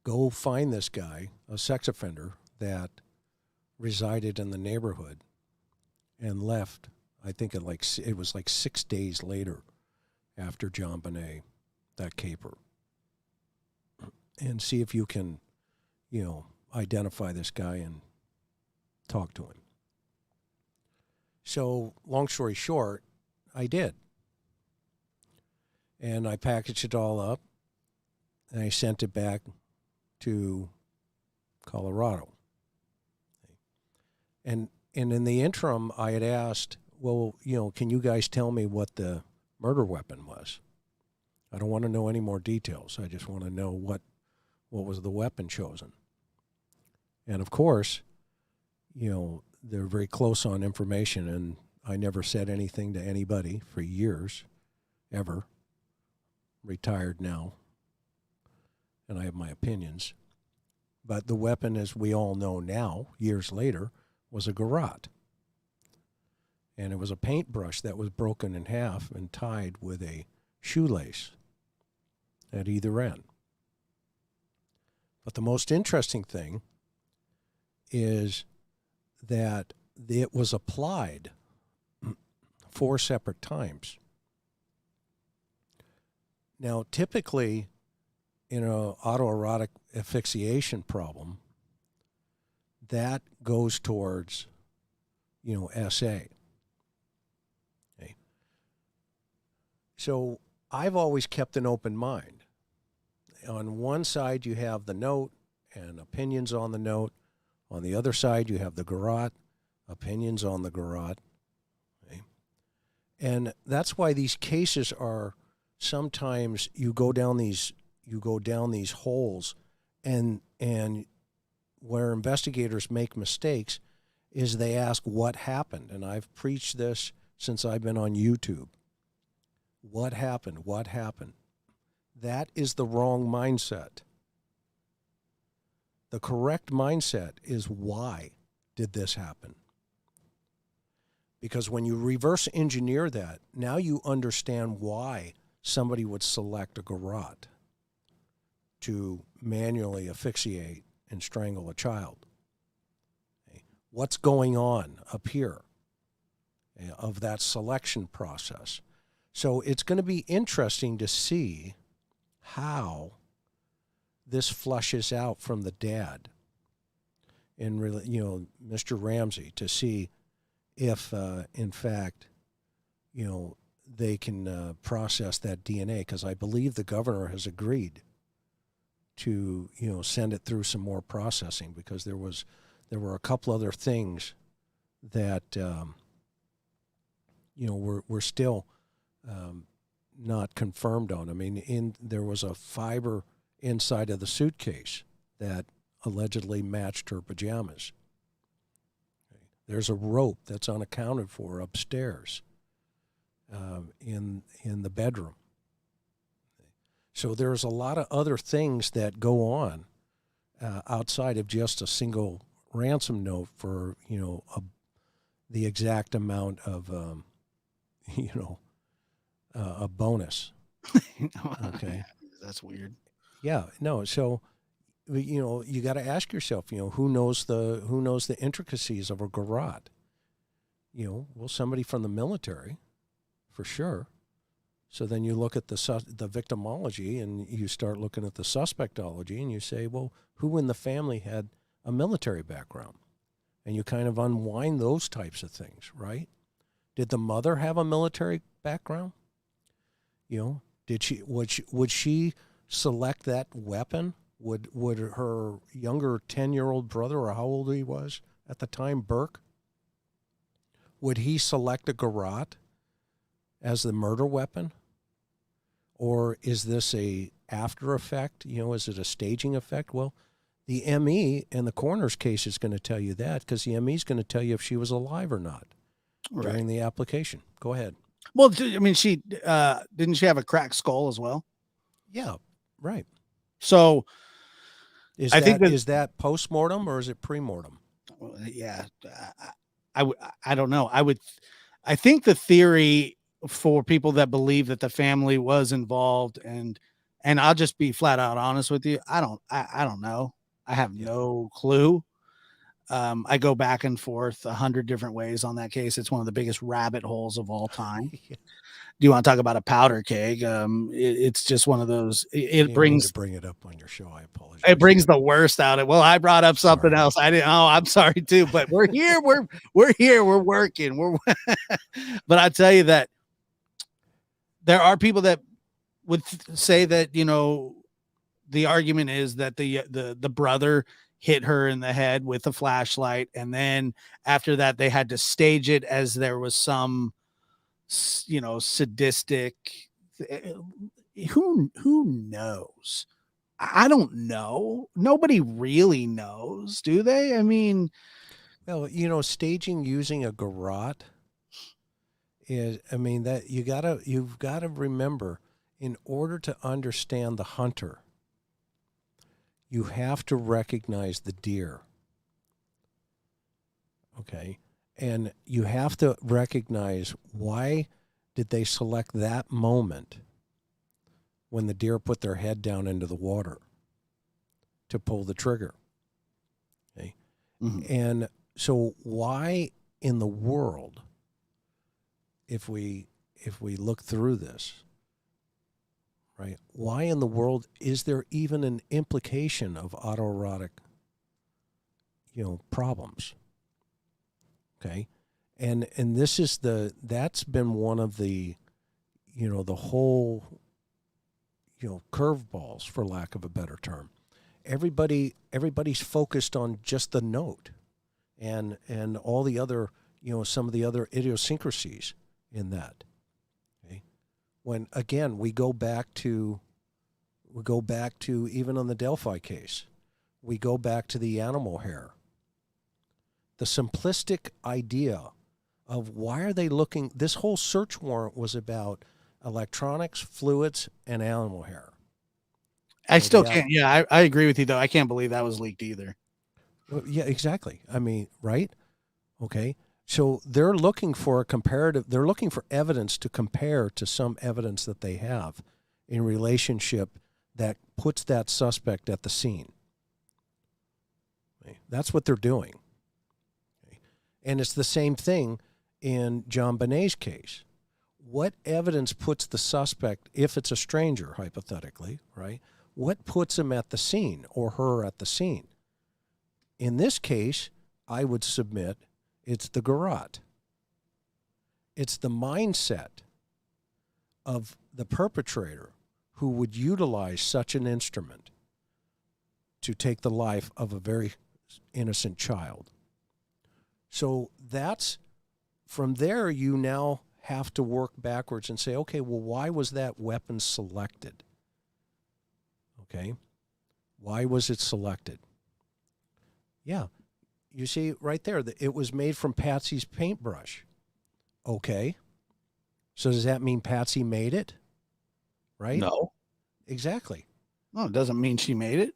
go find this guy, a sex offender that resided in the neighborhood and left, I think it was like 6 days later after JonBenét, that caper. And see if you can, identify this guy and talk to him. So, long story short, I did. And I packaged it all up, and I sent it back to Colorado. And in the interim, I had asked, well, can you guys tell me what the murder weapon was? I don't want to know any more details. I just want to know what was the weapon chosen. And of course, they're very close on information, and I never said anything to anybody for years, ever. Retired now, and I have my opinions. But the weapon, as we all know now, years later, was a garrote. And it was a paintbrush that was broken in half and tied with a shoelace at either end. But the most interesting thing is that it was applied 4 separate times. Now, typically, in an autoerotic asphyxiation problem, that goes towards, SA. Okay. So I've always kept an open mind. On one side, you have the note and opinions on the note. On the other side, you have the garrote, opinions on the garrote. Okay. And that's why these cases are sometimes you go down these holes, and where investigators make mistakes is they ask what happened. And I've preached this since I've been on YouTube. What happened? What happened? That is the wrong mindset. The correct mindset is, why did this happen? Because when you reverse engineer that, now you understand why somebody would select a garrote to manually asphyxiate and strangle a child. Okay. What's going on up here of that selection process? So it's going to be interesting to see how this flushes out from the dad and really, Mr. Ramsey, to see if, in fact, they can process that DNA, because I believe the governor has agreed to, send it through some more processing, because there were a couple other things that, we're still not confirmed on. I mean, there was a fiber inside of the suitcase that allegedly matched her pajamas. There's a rope that's unaccounted for upstairs in the bedroom. So there's a lot of other things that go on outside of just a single ransom note for, the exact amount of, a bonus. Okay. That's weird. Yeah, no. So, you got to ask yourself, who knows the intricacies of a garrote? Well, somebody from the military, for sure. So then you look at the victimology, and you start looking at the suspectology, and you say, well, who in the family had a military background? And you kind of unwind those types of things, right? Did the mother have a military background? Would she select that weapon? Would her younger 10-year-old brother, or how old he was at the time, Burke, would he select a garrote as the murder weapon? Or is this a after effect? Is it a staging effect? Well, the ME in the coroner's case is going to tell you that, because the ME is going to tell you if she was alive or not during the application. Go ahead. Well, I mean, she didn't she have a cracked skull as well? Yeah, right. So I think is that post-mortem or is it pre-mortem? Yeah, I don't know. I think the theory for people that believe that the family was involved, and I'll just be flat out honest with you. I don't know. I have no clue. I go back and forth 100 different ways on that case. It's one of the biggest rabbit holes of all time. Do you want to talk about a powder keg? It's just one of those. It brings to bring it up on your show. I apologize. It brings the worst out of it. Well, I brought up something else. I didn't. Oh, I'm sorry too. But we're here. We're here. We're working. But I tell you that there are people that would say that the argument is that the brother hit her in the head with a flashlight, and then after that they had to stage it as there was some sadistic. Who knows? I don't know. Nobody really knows, do they? I mean, well, staging using a garrote is, that you've gotta remember, in order to understand the hunter, you have to recognize the deer. Okay. And you have to recognize, why did they select that moment when the deer put their head down into the water to pull the trigger? Okay. Mm-hmm. And so why in the world, if we look through this, right, why in the world is there even an implication of autoerotic, problems? Okay. And this is that's been one of the, the whole, curveballs, for lack of a better term. Everybody's focused on just the note and all the other, some of the other idiosyncrasies in that. Okay. When again, we go back to even on the Delphi case, we go back to the animal hair. The simplistic idea of why are they looking, this whole search warrant was about electronics, fluids, and animal hair. I still can't. Yeah, I agree with you, though. I can't believe that was leaked either. Well, yeah, exactly. Right? Okay. So they're looking for a comparative, they're looking for evidence to compare to some evidence that they have in relationship that puts that suspect at the scene. Okay. That's what they're doing. Okay. And it's the same thing in JonBenét's case. What evidence puts the suspect, if it's a stranger, hypothetically, right? What puts him at the scene or her at the scene? In this case, I would submit it's the garrote. It's the mindset of the perpetrator who would utilize such an instrument to take the life of a very innocent child. So that's, from there, you now have to work backwards and say, okay, well, why was that weapon selected? Okay. Why was it selected? Yeah. You see right there, it was made from Patsy's paintbrush. Okay. So does that mean Patsy made it? Right? No. Exactly. No, it doesn't mean she made it.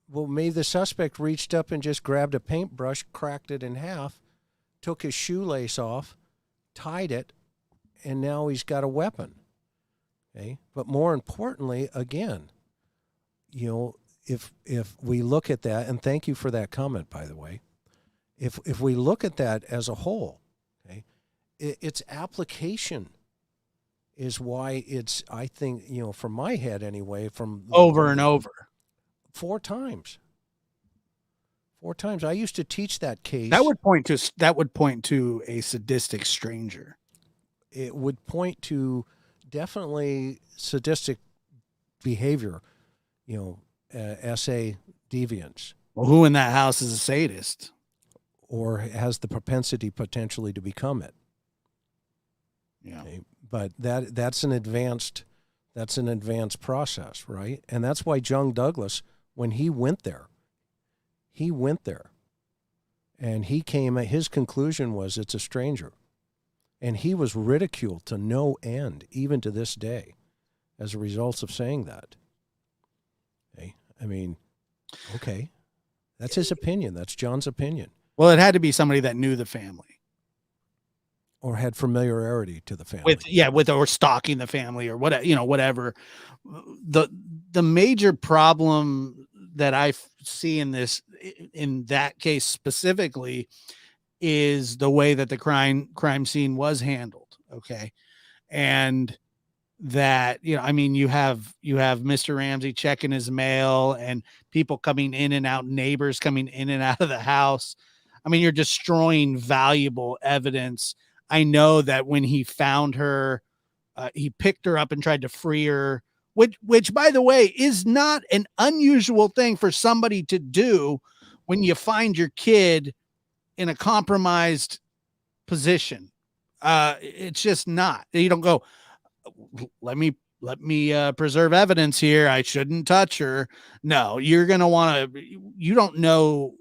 Well, maybe the suspect reached up and just grabbed a paintbrush, cracked it in half, took his shoelace off, tied it, and now he's got a weapon. Okay? But more importantly, again, if we look at that, and thank you for that comment, by the way, if we look at that as a whole, okay, its application is why it's, I think, from my head anyway, from over and over. 4 times. 4 times. I used to teach that case. That would point to a sadistic stranger. It would point to definitely sadistic behavior, SA deviance. Well, who in that house is a sadist? Or has the propensity potentially to become it. Yeah. Okay? But that's an advanced That's an advanced process, right? And that's why John Douglas, when he went there, and he came at his conclusion was it's a stranger. And he was ridiculed to no end, even to this day, as a result of saying that. Okay? I mean, okay. That's his opinion. That's John's opinion. Well, it had to be somebody that knew the family. Or had familiarity to the family. Or stalking the family or whatever. The major problem that I see in that case specifically is the way that the crime scene was handled. Okay. And that, you have Mr. Ramsey checking his mail and people coming in and out, neighbors coming in and out of the house. I mean, you're destroying valuable evidence. I know that when he found her, he picked her up and tried to free her, which by the way, is not an unusual thing for somebody to do when you find your kid in a compromised position. It's just not. You don't go, let me preserve evidence here. I shouldn't touch her. No, you're going to want to, you don't know,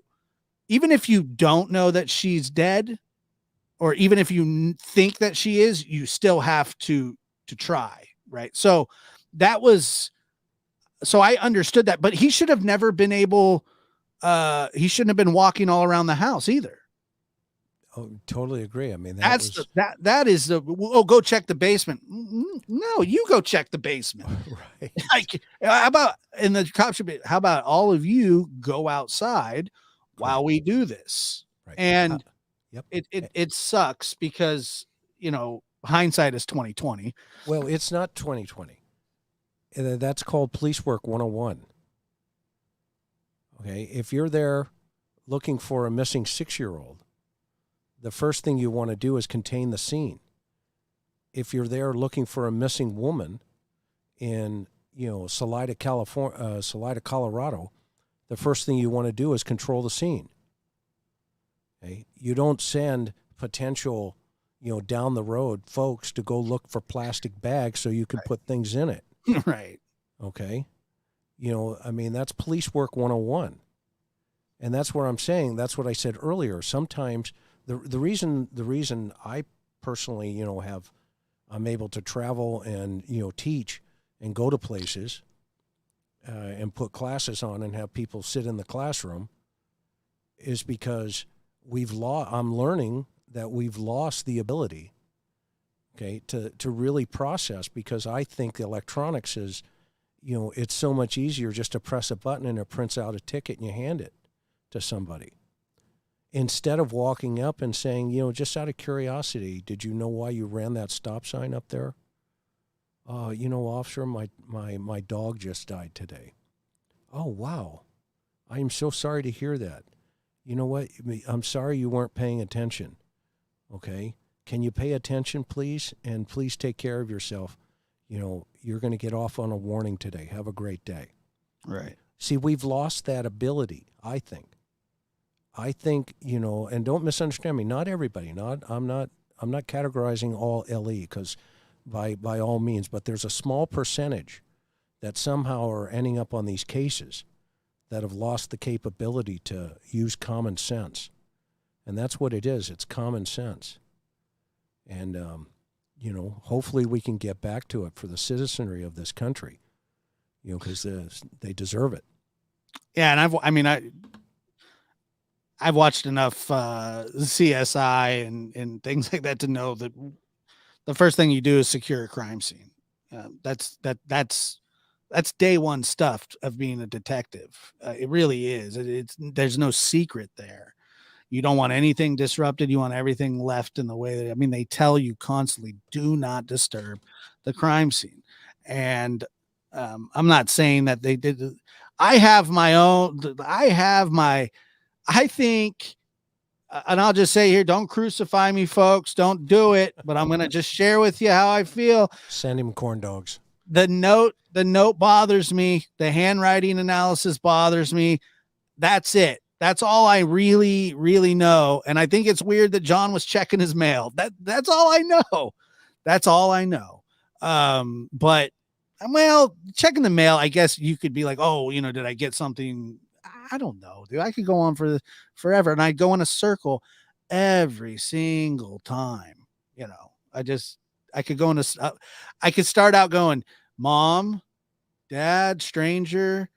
even if you don't know that she's dead, or even if you think that she is, you still have to try. Right. So I understood that, but he should have never been able, he shouldn't have been walking all around the house either. Oh, totally agree. I mean, go check the basement. No, you go check the basement. Right. Like, how about all of you go outside while we do this? Right. And yep. It sucks because, hindsight is 2020. Well, it's not 2020. That's called police work 101. Okay. If you're there looking for a missing 6-year-old, the first thing you want to do is contain the scene. If you're there looking for a missing woman in, Salida, Colorado, the first thing you want to do is control the scene. Okay? You don't send potential, down the road folks to go look for plastic bags so you can put things in it. Right. Okay. That's police work 101. And that's what I'm saying. That's what I said earlier. Sometimes the reason I personally, I'm able to travel and, teach and go to places and put classes on and have people sit in the classroom is because I'm learning that we've lost the ability, okay, to really process, because I think the electronics is, it's so much easier just to press a button and it prints out a ticket and you hand it to somebody. Instead of walking up and saying, just out of curiosity, did you know why you ran that stop sign up there? Officer, my dog just died today. Oh, wow. I am so sorry to hear that. You know what? I'm sorry you weren't paying attention. Okay? Can you pay attention, please? And please take care of yourself. You're going to get off on a warning today. Have a great day. Right. See, we've lost that ability, I think. And don't misunderstand me. Not everybody. I'm not categorizing all LE, because by all means, but there's a small percentage that somehow are ending up on these cases that have lost the capability to use common sense. And that's what it is. It's common sense. And, hopefully we can get back to it for the citizenry of this country, because they deserve it. Yeah. And I've watched enough CSI and things like that to know that the first thing you do is secure a crime scene. That's day one stuff of being a detective. It really is. There's no secret there. You don't want anything disrupted. You want everything left in the way that, they tell you constantly, do not disturb the crime scene. And I'm not saying that they did. I think, and I'll just say here, don't crucify me, folks. Don't do it. But I'm going to just share with you how I feel. Send him corn dogs. The note bothers me. The handwriting analysis bothers me. That's it. That's all I really, really know. And I think it's weird that John was checking his mail. That's all I know. That's all I know. But Well, checking the mail, I guess you could be like, oh, did I get something? I don't know, dude. I could go on for forever, and I'd go in a circle every single time. I could go I could start out going, mom, dad, stranger,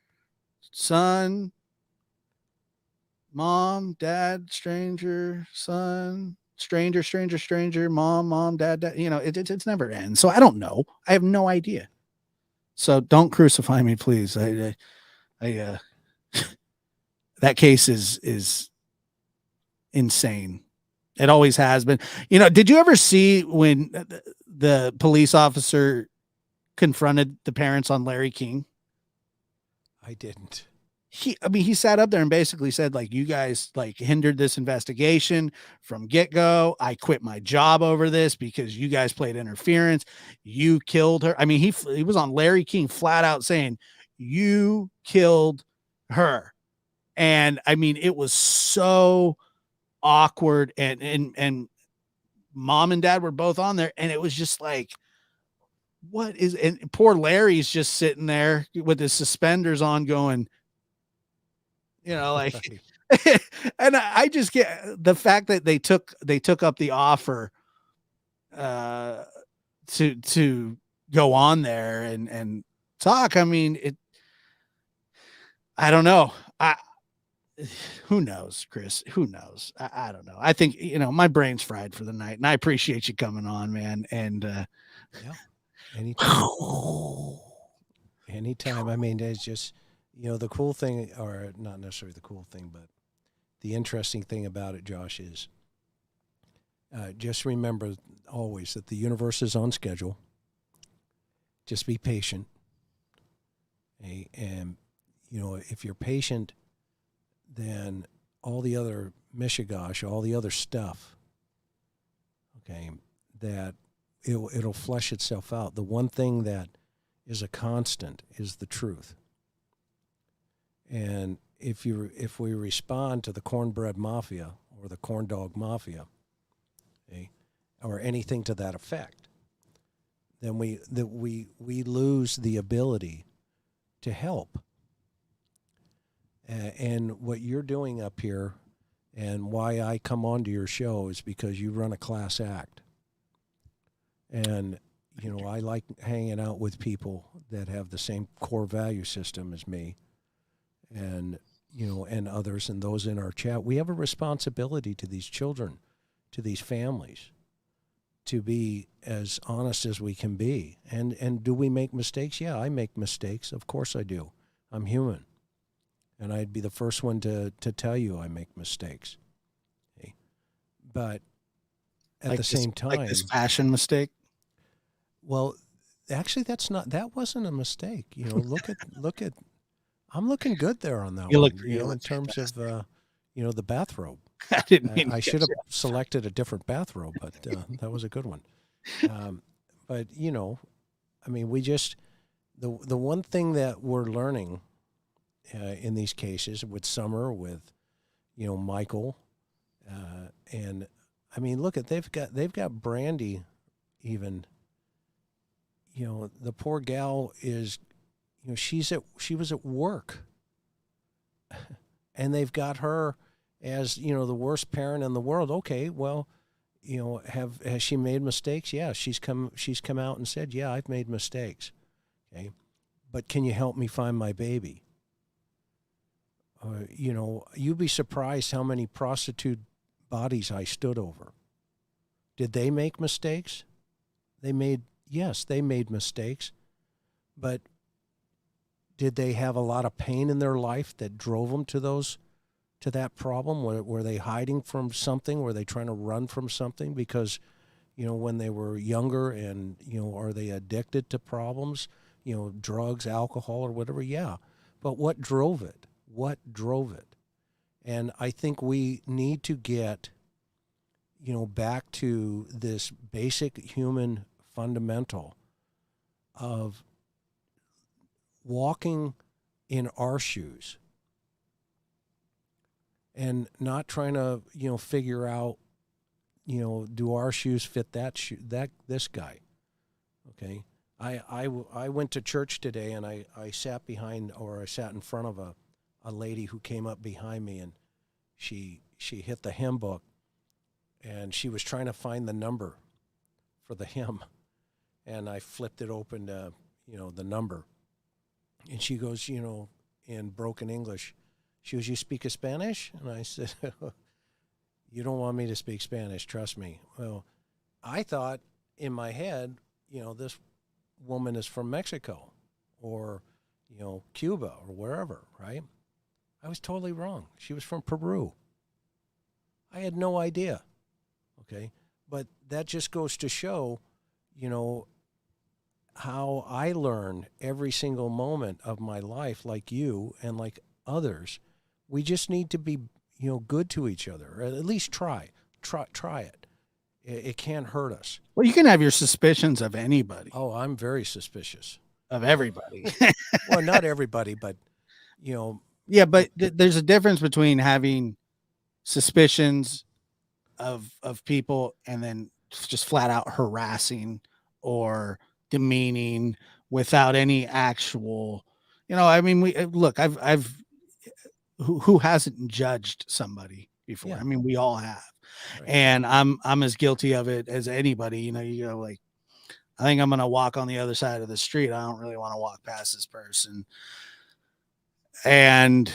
son, mom, dad, stranger, son, stranger, mom, dad. It's never ends. So I don't know. I have no idea. So don't crucify me, please. That case is insane. It always has been. Did you ever see when the police officer confronted the parents on Larry King? I didn't. He sat up there and basically said, like, you guys like hindered this investigation from get-go. I quit my job over this because you guys played interference. You killed her. I mean, he was on Larry King flat out saying, you killed her. And I mean, it was so awkward, and mom and dad were both on there, and it was just like, and poor Larry's just sitting there with his suspenders on going, like, and I just get the fact that they took up the offer to go on there and talk. I mean, I don't know. Who knows, Chris? Who knows? I don't know. I think, my brain's fried for the night, and I appreciate you coming on, man. And yeah, anytime. Anytime. I mean, it's just, the cool thing, or not necessarily the cool thing, but the interesting thing about it, Josh, is just remember always that the universe is on schedule. Just be patient. Okay? And, if you're patient, then all the other mishigosh, all the other stuff, okay, that it'll flesh itself out. The one thing that is a constant is the truth. And if we respond to the cornbread mafia or the corn dog mafia, okay, or anything to that effect, then we lose the ability to help. And what you're doing up here, and why I come onto your show, is because you run a class act. And, I like hanging out with people that have the same core value system as me, and, and others, and those in our chat. We have a responsibility to these children, to these families, to be as honest as we can be. And do we make mistakes? Yeah, I make mistakes. Of course I do. I'm human. And I'd be the first one to tell you I make mistakes. Okay? But at the same time, like this fashion mistake. Well, actually, that wasn't a mistake. Look at, I'm looking good there on that You one. look, in terms fantastic. Of, the bathrobe. I didn't mean I should have selected a different bathrobe, but that was a good one. But I mean, we just the one thing that we're learning in these cases with Summer, with Michael, and I mean, look at they've got Brandy, even. The poor gal is, she was at work, and they've got her as the worst parent in the world. Okay, well, has she made mistakes? Yeah, she's come out and said, yeah, I've made mistakes. Okay, but can you help me find my baby? You'd be surprised how many prostitute bodies I stood over. Did they make mistakes? Yes, they made mistakes, but did they have a lot of pain in their life that drove them to that problem? Were they hiding from something? Were they trying to run from something? Because, when they were younger, and, are they addicted to problems, drugs, alcohol, or whatever? Yeah. But what drove it? And I think we need to get, back to this basic human fundamental of walking in our shoes and not trying to, figure out, do our shoes fit this guy? Okay. I went to church today, and I sat in front of a lady who came up behind me, and she hit the hymn book, and she was trying to find the number for the hymn, and I flipped it open to, the number, and she goes, in broken English, she goes, "You speak a Spanish?" And I said, "You don't want me to speak Spanish, trust me." Well, I thought in my head, this woman is from Mexico or, Cuba or wherever, right? I was totally wrong. She was from Peru. I had no idea. Okay. But that just goes to show, how I learn every single moment of my life, like you and like others. We just need to be, good to each other, or at least try it. It can't hurt us. Well, you can have your suspicions of anybody, Oh, I'm very suspicious. of everybody. Well, not everybody, but, Yeah, but there's a difference between having suspicions of people and then just flat out harassing or demeaning without any actual, we look, I've who hasn't judged somebody before? Yeah. I mean, we all have. Right. And I'm as guilty of it as anybody. You go like, I think I'm going to walk on the other side of the street. I don't really want to walk past this person. And,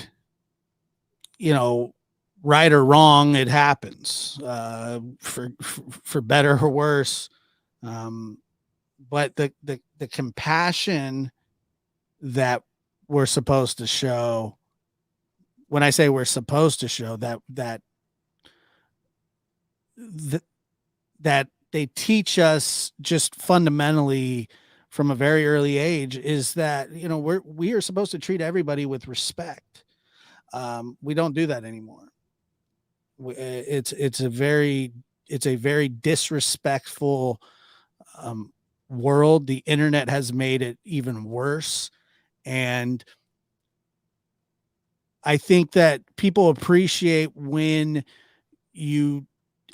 right or wrong, it happens, for better or worse. But the compassion that we're supposed to show, when I say we're supposed to show, that they teach us just fundamentally from a very early age, is that, we are supposed to treat everybody with respect. We don't do that anymore. It's a very disrespectful world. The internet has made it even worse. And I think that people appreciate when you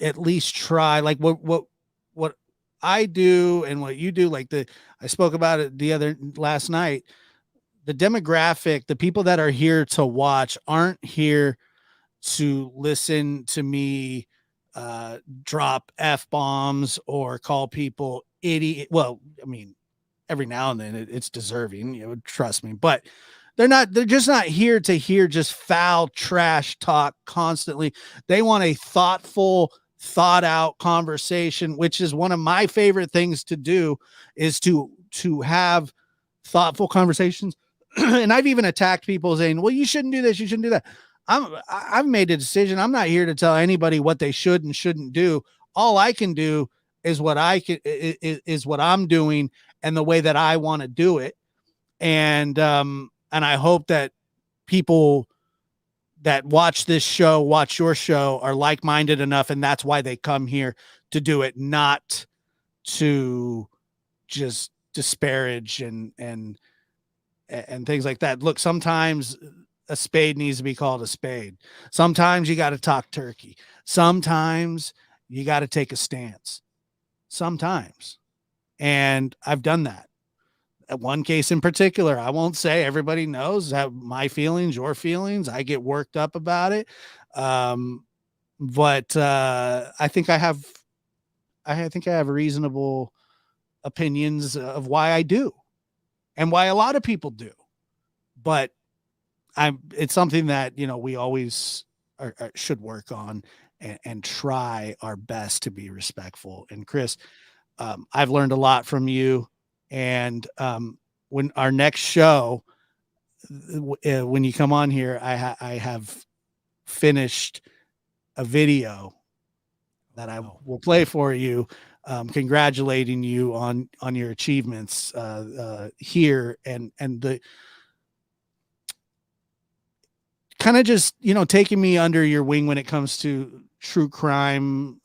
at least try, like what I do and what you do. Like I spoke about it last night. The demographic, the people that are here to watch aren't here to listen to me drop F-bombs or call people idiot. Well, I mean, every now and then it's deserving, trust me, but they're just not here to hear just foul trash talk constantly. They want a thoughtful, thought out conversation, which is one of my favorite things to do, is to have thoughtful conversations. And I've even attacked people saying, well, you shouldn't do this, you shouldn't do that. I've made a decision. I'm not here to tell anybody what they should and shouldn't do. All I can do is what I'm doing and the way that I want to do it. And I hope that people that watch this show, watch your show, are like-minded enough. And that's why they come here to do it, not to just disparage and things like that. Look, sometimes a spade needs to be called a spade. Sometimes you got to talk turkey. Sometimes you got to take a stance. Sometimes. And I've done that. One case in particular, I won't say, everybody knows that my feelings, your feelings, I get worked up about it. But I think I have reasonable opinions of why I do and why a lot of people do. But it's something that, we always should work on and try our best to be respectful. And Chris, I've learned a lot from you. And when our next show, when you come on here, I have finished a video that I will play for you, congratulating you on your achievements here, and the kind of just, taking me under your wing when it comes to true crime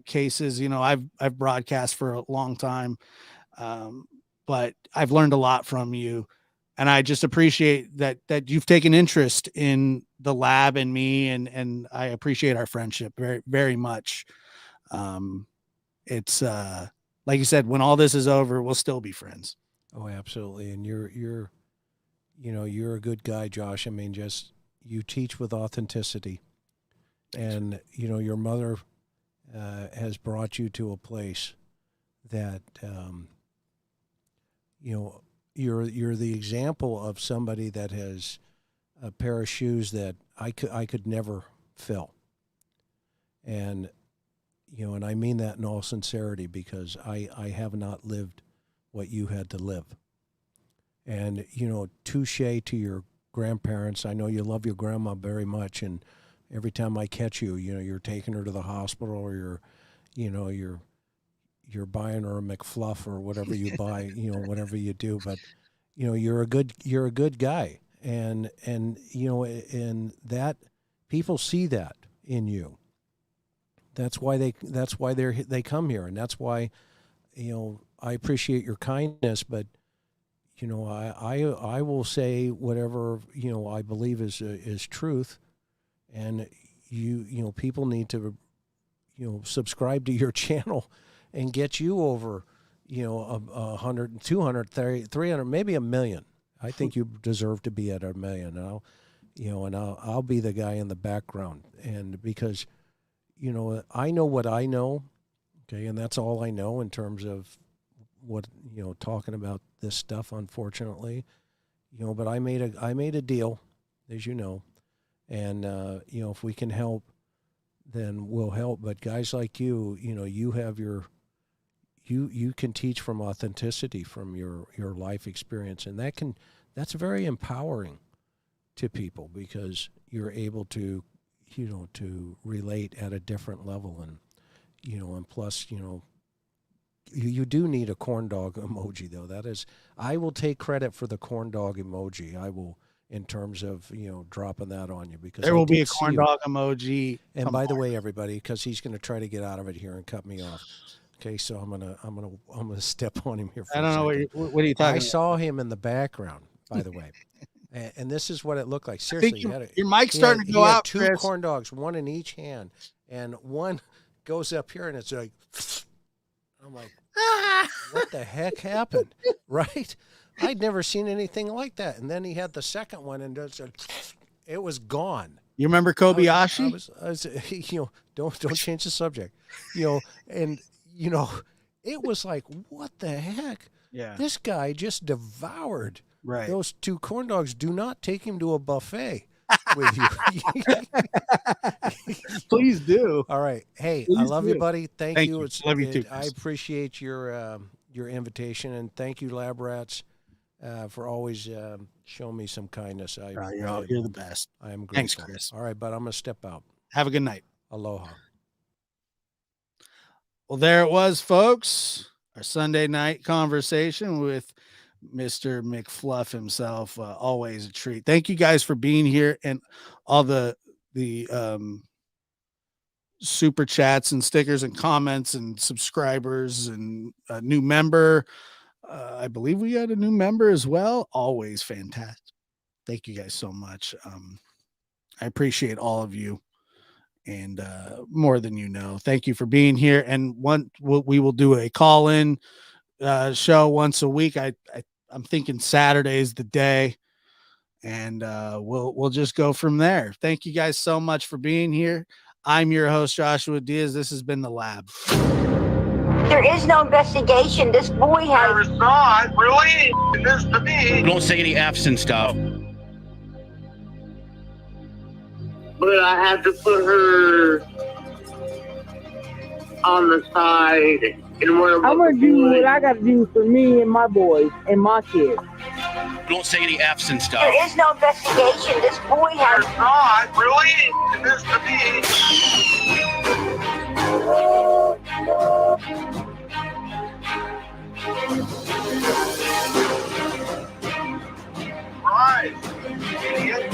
cases. I've broadcast for a long time. But I've learned a lot from you, and I just appreciate that you've taken interest in the lab and me, and I appreciate our friendship very, very much. It's like you said, when all this is over, we'll still be friends. Oh, absolutely. And you're a good guy, Josh. I mean, just you teach with authenticity, and your mother has brought you to a place that you're the example of somebody that has a pair of shoes that I could never fill, and and I mean that in all sincerity, because I have not lived what you had to live. And touche to your grandparents. I know you love your grandma very much, and every time I catch you, you're taking her to the hospital, or you're buying her a McFluff or whatever you buy, whatever you do. But you're a good guy, and that people see that in you. That's why they come here, and that's why I appreciate your kindness, but I will say whatever I believe is truth, and people need to subscribe to your channel and get you over 100, 200, 300, maybe 1 million. I think you deserve to be at 1 million. And I'll be the guy in the background, and because I know what I know, okay, and that's all I know in terms of what talking about this stuff, unfortunately, but I made a deal, as you know, and if we can help, then we'll help. But guys like you have you can teach from authenticity, from your life experience, and that's very empowering to people, because you're able to to relate at a different level, and and plus you do need a corn dog emoji, though. That is, I will take credit for the corn dog emoji. I will, in terms of dropping that on you, because There will be a corn dog emoji. And by the way, everybody, because he's going to try to get out of it here and cut me off. Okay, so I'm gonna step on him here. For I don't know what are you talking about? I saw him in the background, by the way. And this is what it looked like. Seriously, your mic's starting to go out. Two Chris. corn dogs, one in each hand, and one goes up here, and it's like, I'm like, what the heck happened, right? I'd never seen anything like that. And then he had the second one, and it was gone. You remember Kobayashi? I was don't change the subject, and it was like, what the heck? Yeah. This guy just devoured. Right. Those two corn dogs. Do not take him to a buffet with you. Please do. All right. Hey, Please I love do. you, buddy. Thank you. Love you too. I appreciate your invitation, and thank you, Lab Rats, for always showing me some kindness. You're the best. I am grateful. Thanks, Chris. All right, but I'm gonna step out. Have a good night. Aloha. Well, there it was, folks. Our Sunday night conversation with Mr. McFluff himself. Always a treat. Thank you guys for being here, and all the super chats and stickers and comments and subscribers and a new member. I believe we had a new member as well. Always fantastic. Thank you guys so much. I appreciate all of you, and more than you know. Thank you for being here. And we will do a call-in show once a week. I'm thinking Saturday's the day, and we'll just go from there. Thank you guys so much for being here. I'm your host, Joshua Diaz. This has been The Lab. There is no investigation. This boy has. It's not really. It is to me. Don't say any F's and stuff. But I had to put her on the side and where I'm gonna do what I gotta do for me and my boys and my kids. Don't say any F's and stuff. There is no investigation. This boy has. It's not really. It is to me. Right, idiot.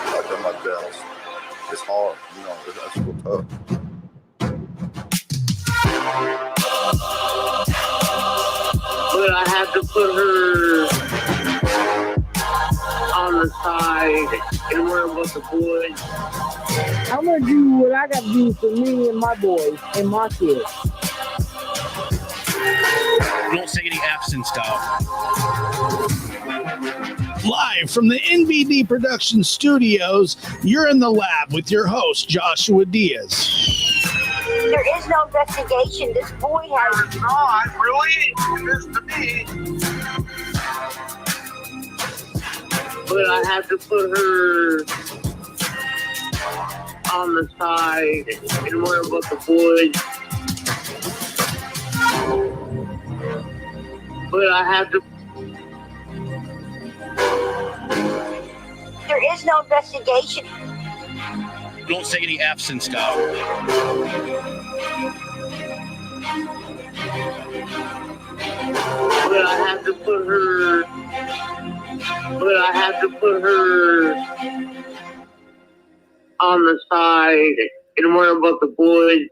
I've done my best. It's hard, that's real tough. But I had to put her on the side and where was the boys. I'm gonna do what I gotta do for me and my boys and my kids. Don't say any F's and stuff. Live from the NBD Production Studios, you're in the lab with your host, Joshua Diaz. There is no investigation. This boy has not really. It is to me. But I have to put her on the side and worry about the boys. But I have to. there is no investigation. Don't say any F's and stuff. But I have to put her. But I have to put her on the side and worry about the boys.